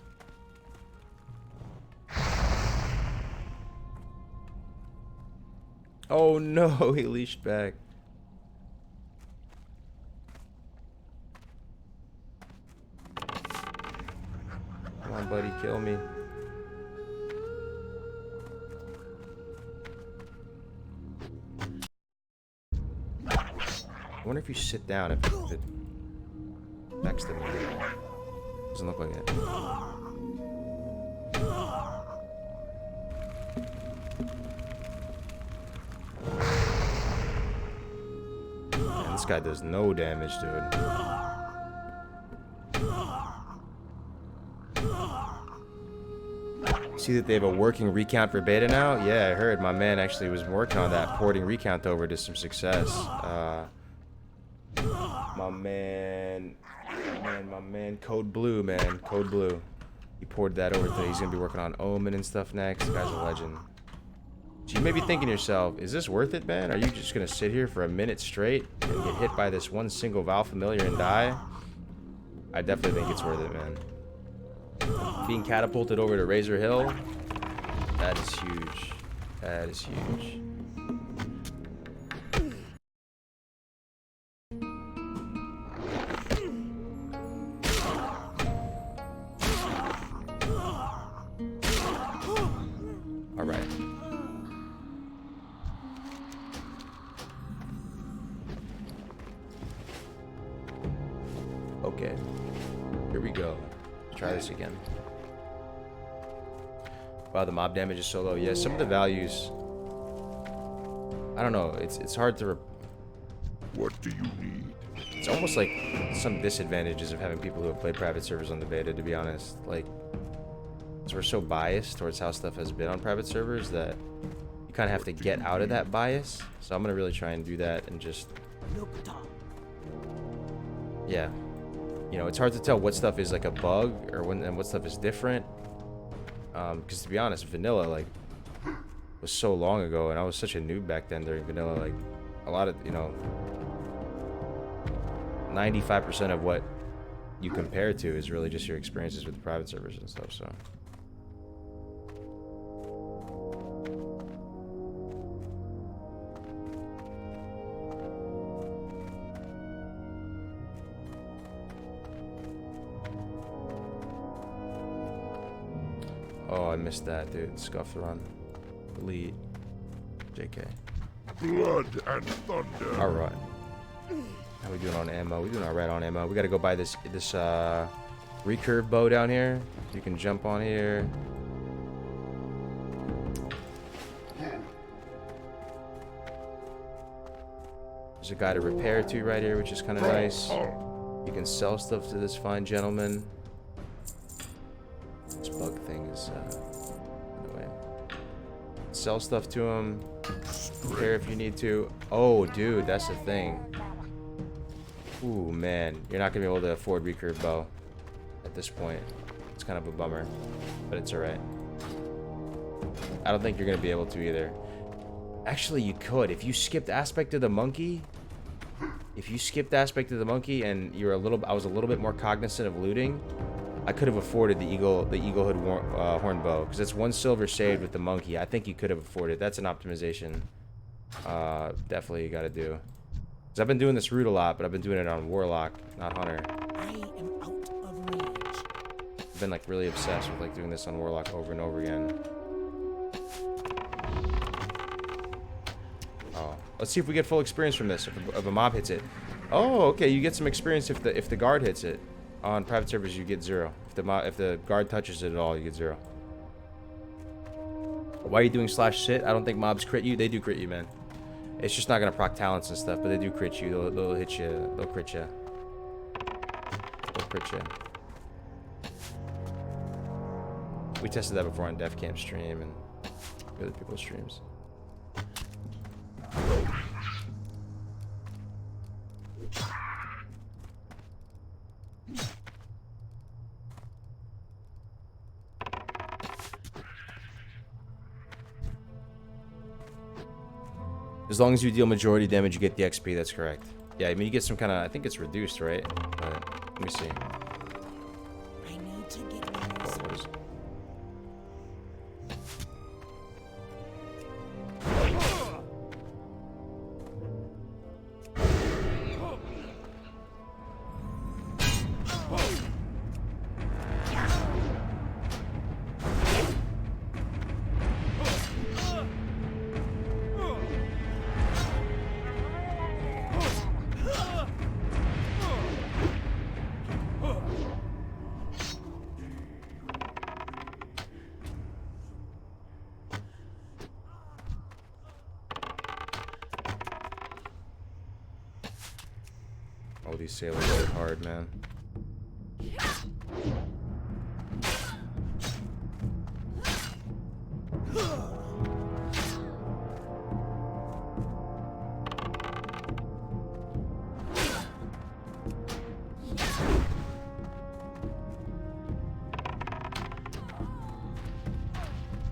Oh no, he leashed back. Come on, buddy, kill me. I wonder if you sit down if it affects them. Doesn't look like it. Man, this guy does no damage to it. See that they have a working recount for beta now? Yeah, I heard my man actually was working on that, porting recount over to some success. My man, Code Blue, man. Code Blue. He poured that over today. He's gonna be working on Omen and stuff next. The guy's a legend. So you may be thinking to yourself, is this worth it, man? Are you just gonna sit here for a minute straight and get hit by this one single Val Familiar and die? I definitely think it's worth it, man. Being catapulted over to Razor Hill, that is huge. That is huge. All right. Okay. Here we go. Let's try this again. Wow, the mob damage is so low. Yeah, some of the values, I don't know. It's hard to. What do you need? It's almost like some disadvantages of having people who have played private servers on the beta, to be honest. Like, because we're so biased towards how stuff has been on private servers that you kind of have to get out of that bias. So I'm gonna really try and do that and just, yeah, you know, it's hard to tell what stuff is like a bug or when and what stuff is different. Because to be honest, vanilla like was so long ago, and I was such a noob back then during vanilla. Like a lot of, you know, 95% of what you compare to is really just your experiences with the private servers and stuff. So. Oh, I missed that, dude. Scuffed run. Elite. JK. Blood and thunder. Alright. How we doing on ammo? We doing alright on ammo. We gotta go buy this recurve bow down here. You can jump on here. There's a guy to repair to right here, which is kind of nice. You can sell stuff to this fine gentleman. This bug thing is in the way. Sell stuff to him. Repair if you need to. Oh, dude, that's the thing. Ooh, man. You're not going to be able to afford recurve bow at this point. It's kind of a bummer, but it's alright. I don't think you're going to be able to either. Actually, you could. If you skipped aspect of the monkey... If you skipped aspect of the monkey and you're I was a little bit more cognizant of looting, I could have afforded the eagle hood horn bow, because it's 1 silver saved with the monkey. I think you could have afforded. That's an optimization. Definitely you got to do. Because I've been doing this route a lot, but I've been doing it on warlock, not hunter. I am out of range. I've been like really obsessed with like doing this on warlock over and over again. Oh, let's see if we get full experience from this. If a mob hits it. Oh, okay. You get some experience if the guard hits it. On private servers, you get 0. If the guard touches it at all, you get 0. Why are you doing /sit? I don't think mobs crit you. They do crit you, man. It's just not gonna proc talents and stuff, but they do crit you. They'll hit you. They'll crit you. They'll crit you. We tested that before on Def Camp stream and other people's streams. As long as you deal majority damage, you get the XP. That's correct. Yeah, I mean, you get some kind of... I think it's reduced, right? But, let me see. I need to get What was... Oh, these sailors are hard, man.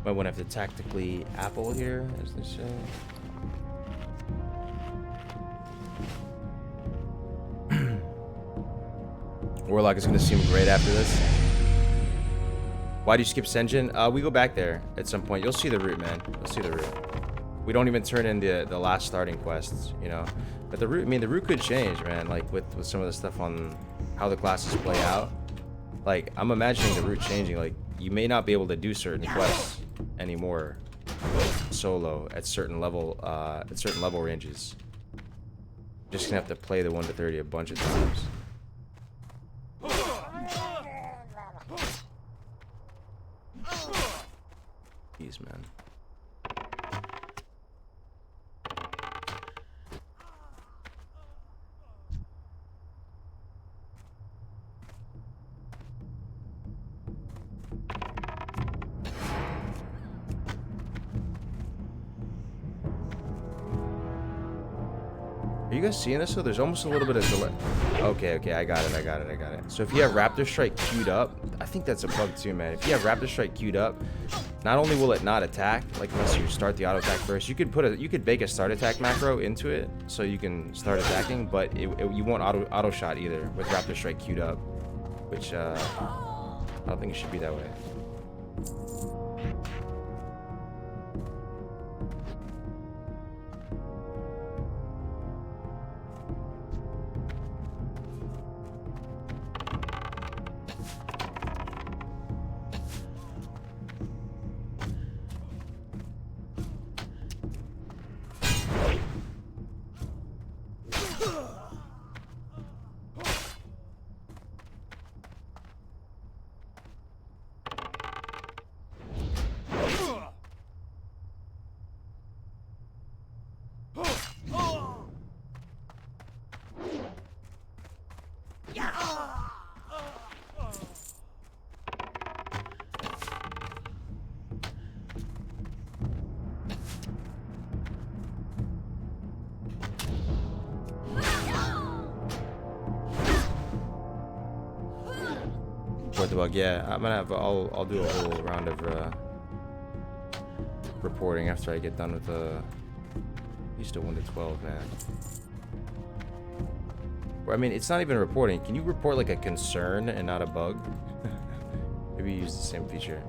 Might want to have to tactically apple here, as they say. Warlock is going to seem great after this. Why do you skip Senjin? We go back there at some point. You'll see the route, man. You'll see the route. We don't even turn in the last starting quests, you know. But the route, I mean, the route could change, man. Like with some of the stuff on how the classes play out. Like, I'm imagining the route changing. Like, you may not be able to do certain quests anymore solo at certain level ranges. Just gonna have to play the 1 to 30 a bunch of times. Jeez, man. Are you guys seeing this? So there's almost a little bit of delay. Okay, I got it. So if you have Raptor Strike queued up, I think that's a bug too, man. If you have Raptor Strike queued up, not only will it not attack, like unless you start the auto attack first, you could bake a start attack macro into it so you can start attacking, but you won't auto shot either with Raptor Strike queued up, which I don't think it should be that way. with the bug. Yeah, I'm gonna have. I'll do a whole round of reporting after I get done with the. Used to 1 to 12, man. Or, I mean, it's not even reporting. Can you report like a concern and not a bug? Maybe use the same feature.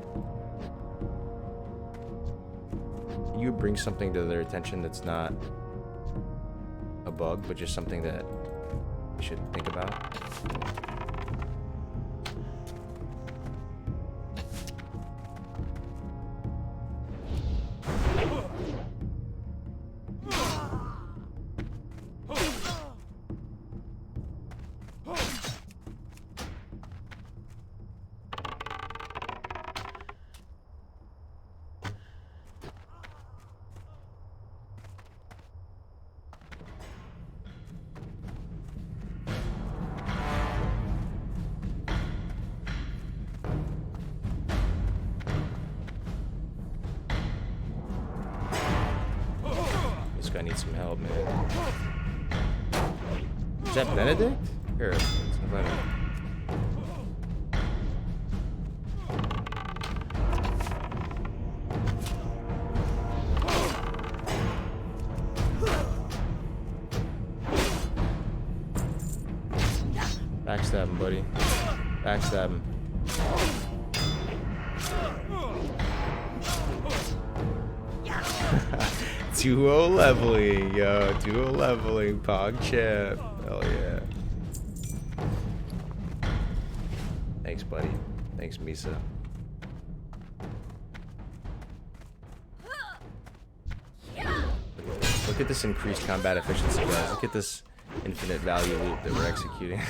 Can you bring something to their attention that's not a bug, but just something that you should think about? This guy needs some help, man. Is that Benedict? Here, let's invite him. Backstab him, buddy. Backstab him. Duo leveling, yo. Duo leveling, PogChamp. Hell yeah. Thanks, buddy. Thanks, Misa. Look at this increased combat efficiency, guys. Look at this infinite value loop that we're executing.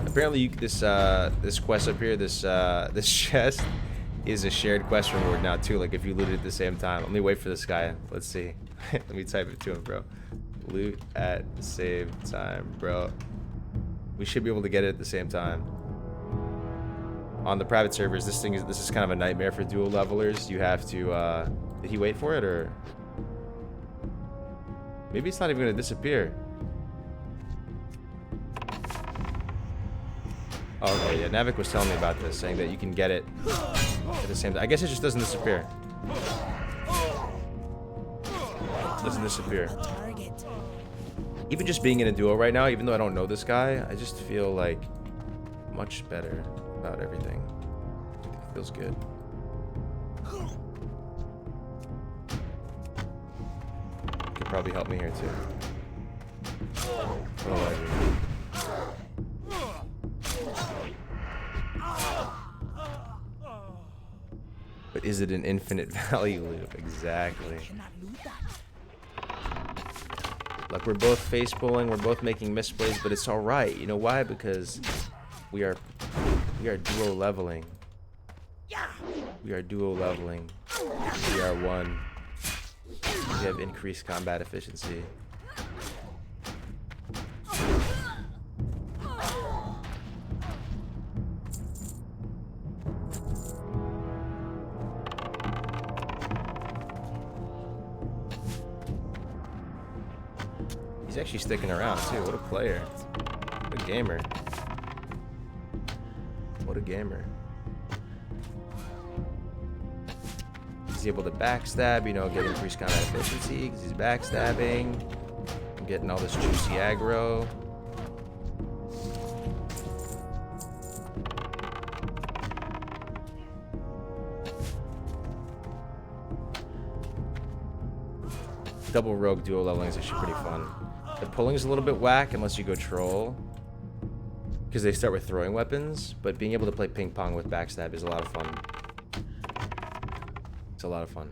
Apparently, this quest up here, this chest, is a shared quest reward now too. Like if you loot it at the same time. Let me wait for this guy. Let's see. Let me type it to him, bro. Loot at the same time, bro. We should be able to get it at the same time. On the private servers, this is kind of a nightmare for dual levelers. You have to. Did he wait for it or? Maybe it's not even gonna disappear. Oh, okay, yeah, Navik was telling me about this, saying that you can get it at the same time. I guess it just doesn't disappear. It doesn't disappear. Even just being in a duo right now, even though I don't know this guy, I just feel like much better about everything. It feels good. Could probably help me here too. Oh, but is it an infinite value loop? Exactly. Like we're both face pulling, we're both making misplays, but it's all right. You know why? Because we are duo leveling. We are duo leveling. We are one. We have increased combat efficiency. He's actually sticking around too. What a player. What a gamer. What a gamer. He's able to backstab, you know, get increased combat efficiency because he's backstabbing. I'm getting all this juicy aggro. Double rogue duo leveling is actually pretty fun. The pulling is a little bit whack unless you go troll, because they start with throwing weapons, but being able to play ping pong with backstab is a lot of fun. It's a lot of fun.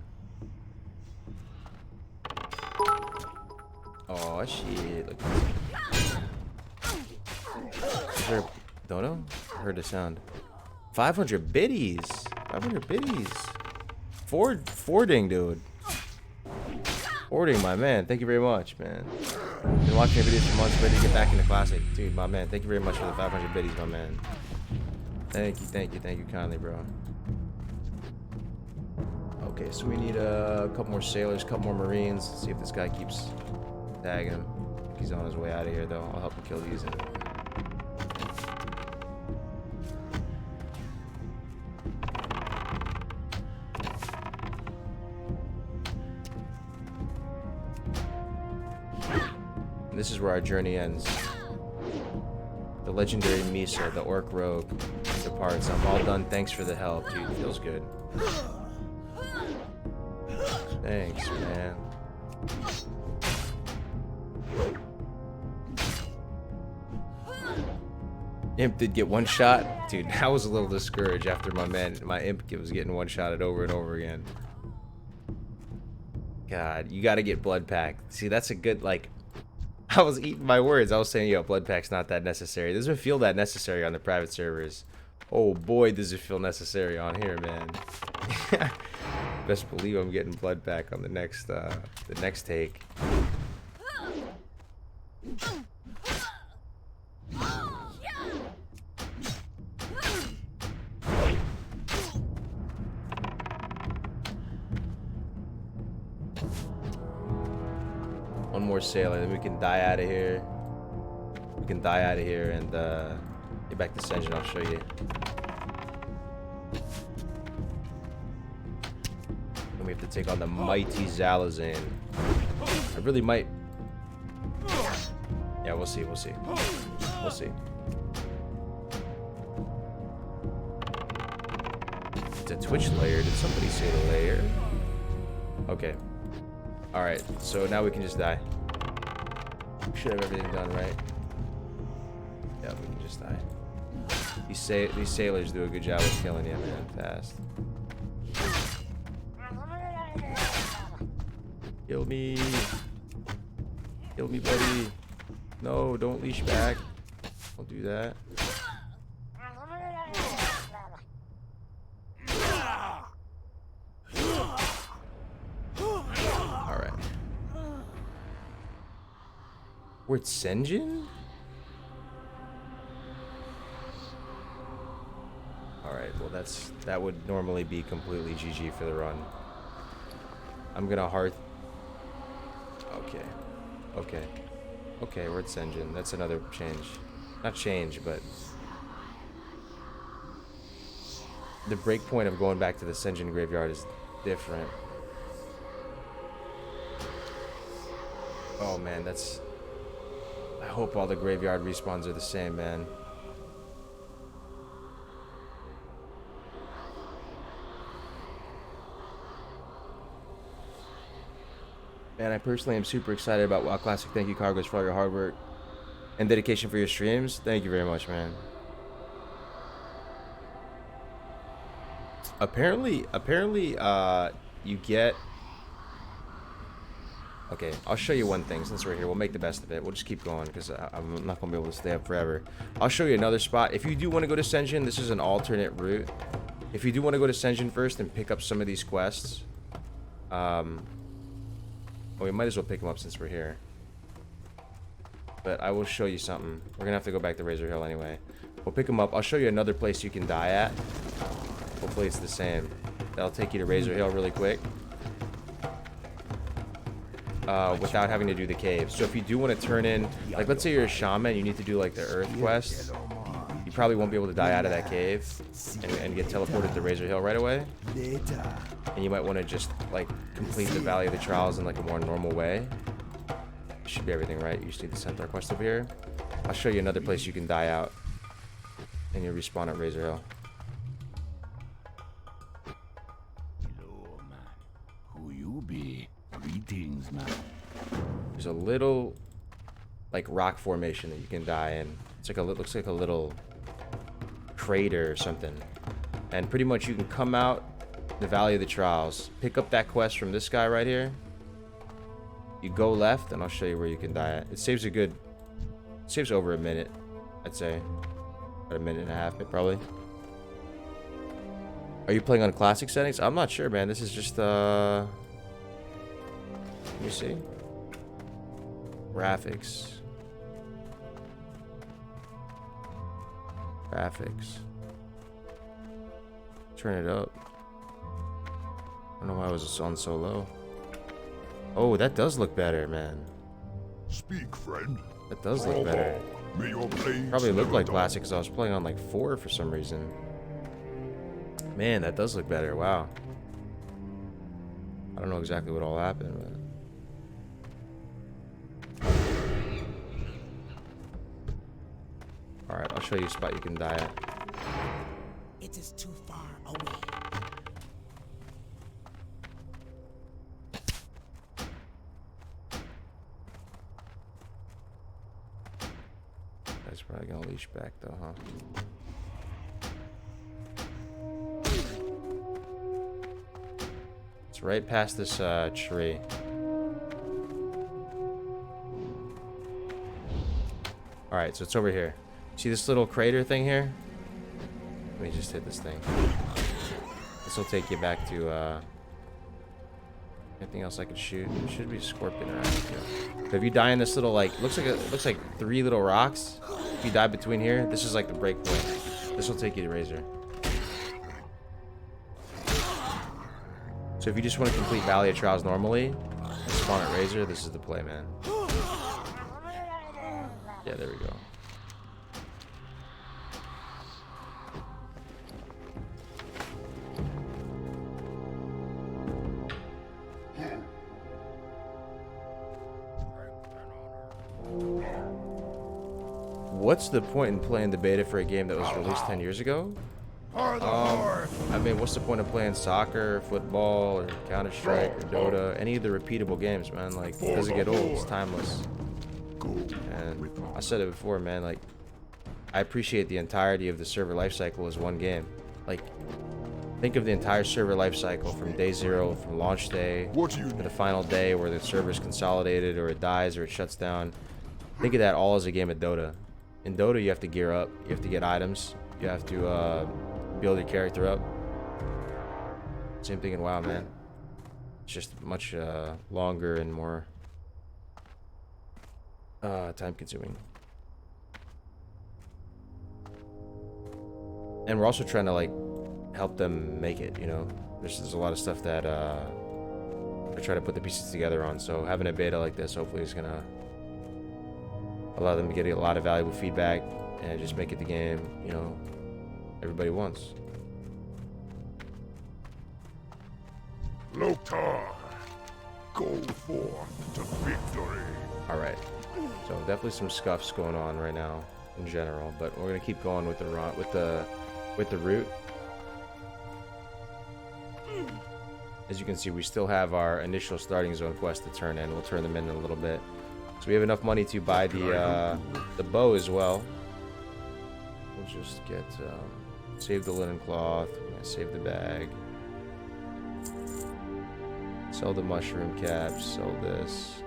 Oh shit, look at this. Is there a dono? I heard a sound. 500 biddies. 500 biddies. Fording, dude. Fording, my man. Thank you very much, man. Been watching your videos for months, ready to get back into Classic. Dude, my man. Thank you very much for the 500 biddies, my man. Thank you kindly, bro. Okay, so we need a couple more sailors, couple more marines. Let's see if this guy keeps tagging him. he's on his way out of here, though. I'll help him kill these. And this is where our journey ends. The legendary Misa, the orc rogue, departs. I'm all done. Thanks for the help, dude. Feels good. Thanks, man. Imp did get one shot. Dude, I was a little discouraged after my imp was getting one shotted over and over again. God, you gotta get blood pack. See, that's a good, like, I was eating my words. I was saying, yo, blood pack's not that necessary. It doesn't feel that necessary on the private servers. Oh boy, does it feel necessary on here, man. Best believe I'm getting blood pack on the next take. One more sailor, then we can die out of here. We can die out of here and get back to Senjin. I'll show you. And we have to take on the mighty Zalazan. I really might. Yeah, we'll see. We'll see. We'll see. It's a Twitch layer. Did somebody say the layer? Okay. Alright, so now we can just die. We should have everything done, right? Yeah, we can just die. These sailors do a good job of killing you, man, fast. Kill me. Kill me, buddy. No, don't leash back. Don't do that. We're at Senjin? Alright, well that would normally be completely GG for the run. I'm gonna hearth. Okay. Okay. Okay, we're at Senjin. That's another change. Not change, but the breakpoint of going back to the Senjin graveyard is different. Oh man, that's... I hope all the graveyard respawns are the same, man. Man, I personally am super excited about WoW Classic. Thank you, Cargos, for all your hard work and dedication for your streams. Thank you very much, man. Apparently, you get... Okay, I'll show you one thing since we're here. We'll make the best of it. We'll just keep going because I'm not going to be able to stay up forever. I'll show you another spot. If you do want to go to Senjin, this is an alternate route. If you do want to go to Senjin first and pick up some of these quests, well, we might as well pick them up since we're here. But I will show you something. We're going to have to go back to Razor Hill anyway. We'll pick them up. I'll show you another place you can die at. Hopefully it's the same. That'll take you to Razor Hill really quick. Without having to do the cave. So if you do want to turn in, like let's say you're a shaman, you need to do like the earth quest, you probably won't be able to die out of that cave and get teleported to Razor Hill right away. And you might want to just like complete the Valley of the Trials in like a more normal way. Should be everything right. You just need the Centaur quest over here. I'll show you another place you can die out and you respawn at Razor Hill. Hello, man. Who you be? Greetings, man. There's a little like rock formation that you can die in. It's like a looks like a little crater or something. And pretty much you can come out the Valley of the Trials, pick up that quest from this guy right here. You go left and I'll show you where you can die at. It saves saves over a minute, I'd say. About a minute and a half, probably. Are you playing on classic settings? I'm not sure, man. This is just let me see. Graphics. Turn it up. I don't know why it was on so low. Oh, that does look better, man. Speak, friend. That does look better. May your blades Probably looked never like dull. classic because I was playing on like 4 for some reason. Man, that does look better. Wow. I don't know exactly what all happened, but... Alright, I'll show you a spot you can die at. It is too far away. That's probably gonna leash back though, huh? It's right past this tree. Alright, so it's over here. See this little crater thing here? Let me just hit this thing. This will take you back to anything else I could shoot. There should be a scorpion around here. But if you die in this little looks like 3 little rocks. If you die between here, this is like the break point. This will take you to Razor. So if you just want to complete Valley of Trials normally and spawn at Razor, this is the play, man. Yeah, there we go. What's the point in playing the beta for a game that was released 10 years ago? I mean, what's the point of playing soccer, football, or Counter-Strike, or Dota, any of the repeatable games, man? Like, it doesn't get old, it's timeless. And I said it before, man, like, I appreciate the entirety of the server lifecycle as one game. Like, think of the entire server lifecycle from day 0, from launch day to the final day where the server's consolidated, or it dies, or it shuts down. Think of that all as a game of Dota. In Dota, you have to gear up, you have to get items, you have to build your character up. Same thing in WoW, man. It's just much longer and more time-consuming. And we're also trying to like help them make it. You know, there's a lot of stuff that I try to put the pieces together on. So having a beta like this hopefully is gonna allow them to get a lot of valuable feedback and just make it the game, you know, everybody wants. Loktar, go forth to victory. All right, so definitely some scuffs going on right now in general, but we're gonna keep going with the route. As you can see, we still have our initial starting zone quest to turn in. We'll turn them in a little bit. So we have enough money to buy the bow as well. We'll just get save the linen cloth. We're gonna save the bag. Sell the mushroom caps. Sell this.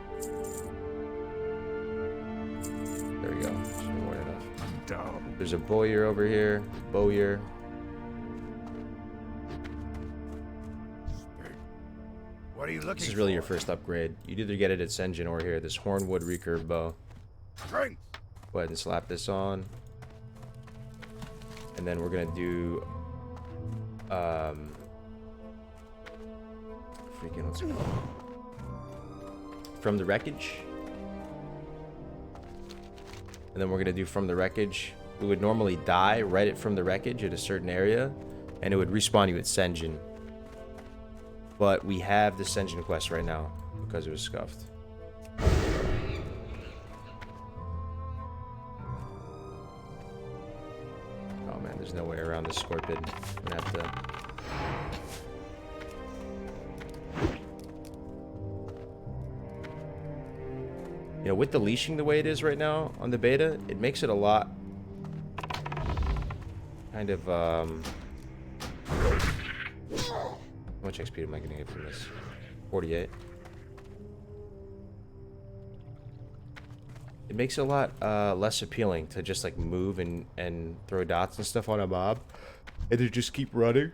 There we go. Should be more than enough. Down. There's a bowyer over here. Bowyer. What are you looking This is really your first upgrade. You'd either get it at Senjin or here. This Hornwood recurve bow. Strength. Go ahead and slap this on. And then we're gonna do freaking what's it called? From the Wreckage. And then we're gonna do From the Wreckage. We would normally die right at From the Wreckage at a certain area, and it would respawn you at Senjin. But we have the Senjin quest right now because it was scuffed. Oh man, there's no way around this scorpion. I'm gonna have to. You know, with the leashing the way it is right now on the beta, it makes it a lot kind of how much XP am I gonna get from this? 48. It makes it a lot less appealing to just like move and throw dots and stuff on a mob and to just keep running.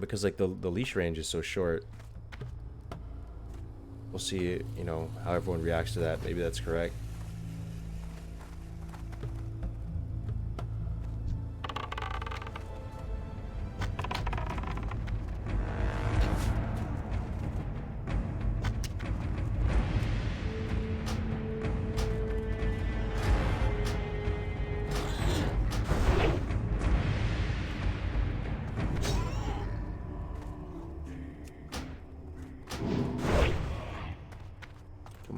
Because like the leash range is so short. We'll see, you know, how everyone reacts to that. Maybe that's correct.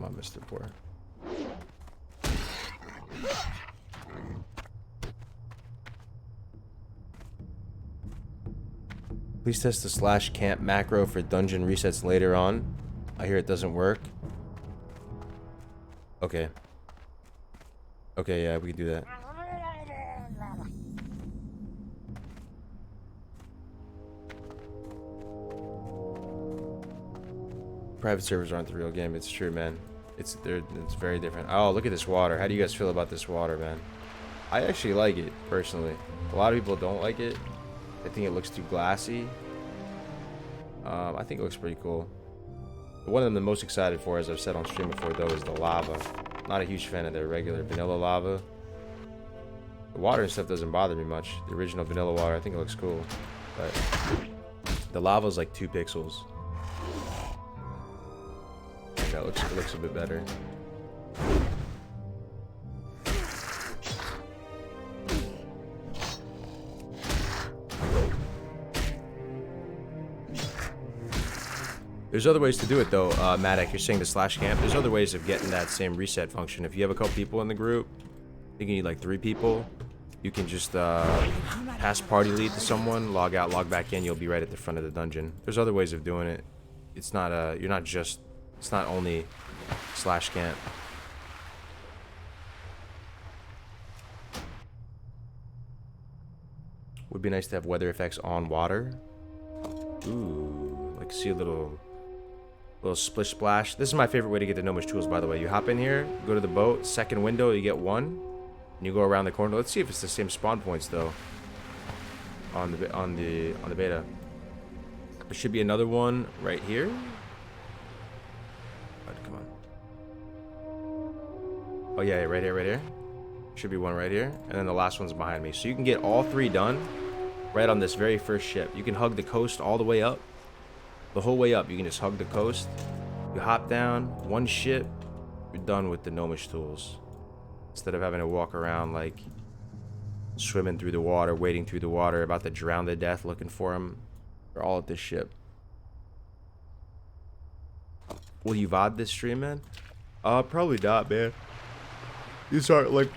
Oh, Mr. Poor. Please test the /camp macro for dungeon resets later on. I hear it doesn't work. Okay. Okay, yeah, we can do that. Private servers aren't the real game. It's true, man. It's very different. Oh, look at this water. How do you guys feel about this water, man? I actually like it personally. A lot of people don't like it. I think it looks too glassy. I think it looks pretty cool. The one I'm the most excited for, as I've said on stream before, though, is the lava. Not a huge fan of the regular vanilla lava. The water and stuff doesn't bother me much. The original vanilla water, I think it looks cool. But the lava's like 2 pixels. That looks a bit better. There's other ways to do it though, Matic. You're saying the /camp. There's other ways of getting that same reset function. If you have a couple people in the group, I think you need like 3 people. You can just pass party lead to someone, log out, log back in. You'll be right at the front of the dungeon. There's other ways of doing it. It's not you're not just. It's not only /camp. Would be nice to have weather effects on water. Ooh, like see a little splish splash. This is my favorite way to get the Gnomish tools, by the way. You hop in here, go to the boat, second window, you get 1, and you go around the corner. Let's see if it's the same spawn points though. On the beta, there should be another one right here. Come on. Oh yeah, right here. Should be one right here, and then the last one's behind me. So you can get all 3 done right on this very first ship. You can hug the coast all the way up. The whole way up, you can just hug the coast. You hop down, 1 ship, you're done with the Gnomish tools. Instead of having to walk around like swimming through the water, wading through the water, about to drown to death looking for them. They're all at this ship. Will you VOD this stream, man? Probably not, man. These aren't like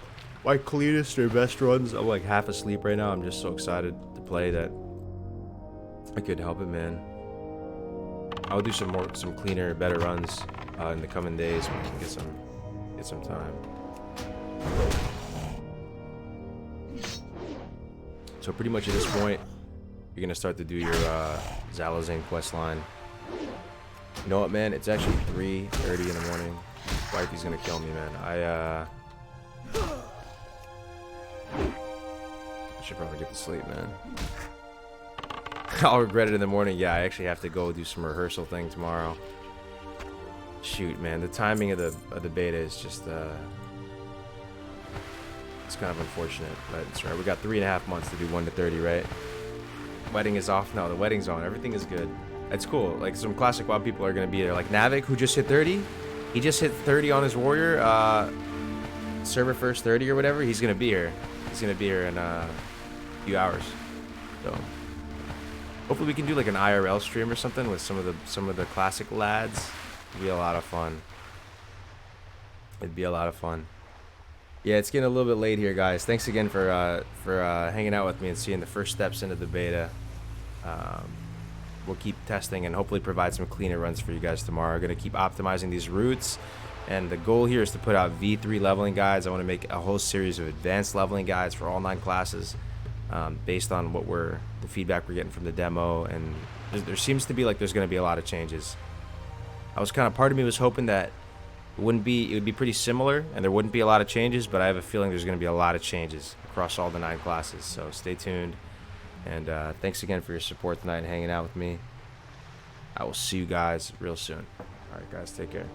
my cleanest or best runs. I'm like half asleep right now. I'm just so excited to play that I couldn't help it, man. I'll do some cleaner, better runs in the coming days when I can get some time. So pretty much at this point, you're gonna start to do your Zalazane quest line. You know what, man? It's actually 3:30 in the morning. Wifey's gonna kill me, man. I should probably get to sleep, man. I'll regret it in the morning. Yeah, I actually have to go do some rehearsal thing tomorrow. Shoot, man. The timing of the beta is just it's kind of unfortunate, but it's right. We got 3.5 months to do 1 to 30, right? Wedding is off. No, the wedding's on. Everything is good. It's cool. Like some classic WoW people are gonna be there. Like Navik, who just hit 30. He just hit 30 on his warrior. Server first 30 or whatever. He's gonna be here. He's gonna be here in a few hours. So hopefully we can do like an IRL stream or something with some of the classic lads. It'd be a lot of fun. It'd be a lot of fun. Yeah, it's getting a little bit late here, guys. Thanks again for hanging out with me and seeing the first steps into the beta. We'll keep testing and hopefully provide some cleaner runs for you guys tomorrow. We're going to keep optimizing these routes, and the goal here is to put out V3 leveling guides. I want to make a whole series of advanced leveling guides for all 9 classes based on the feedback we're getting from the demo, and there seems to be like there's going to be a lot of changes. Part of me was hoping that it would be pretty similar and there wouldn't be a lot of changes, but I have a feeling there's going to be a lot of changes across all the 9 classes, so stay tuned. And thanks again for your support tonight and hanging out with me. I will see you guys real soon. All right, guys, take care.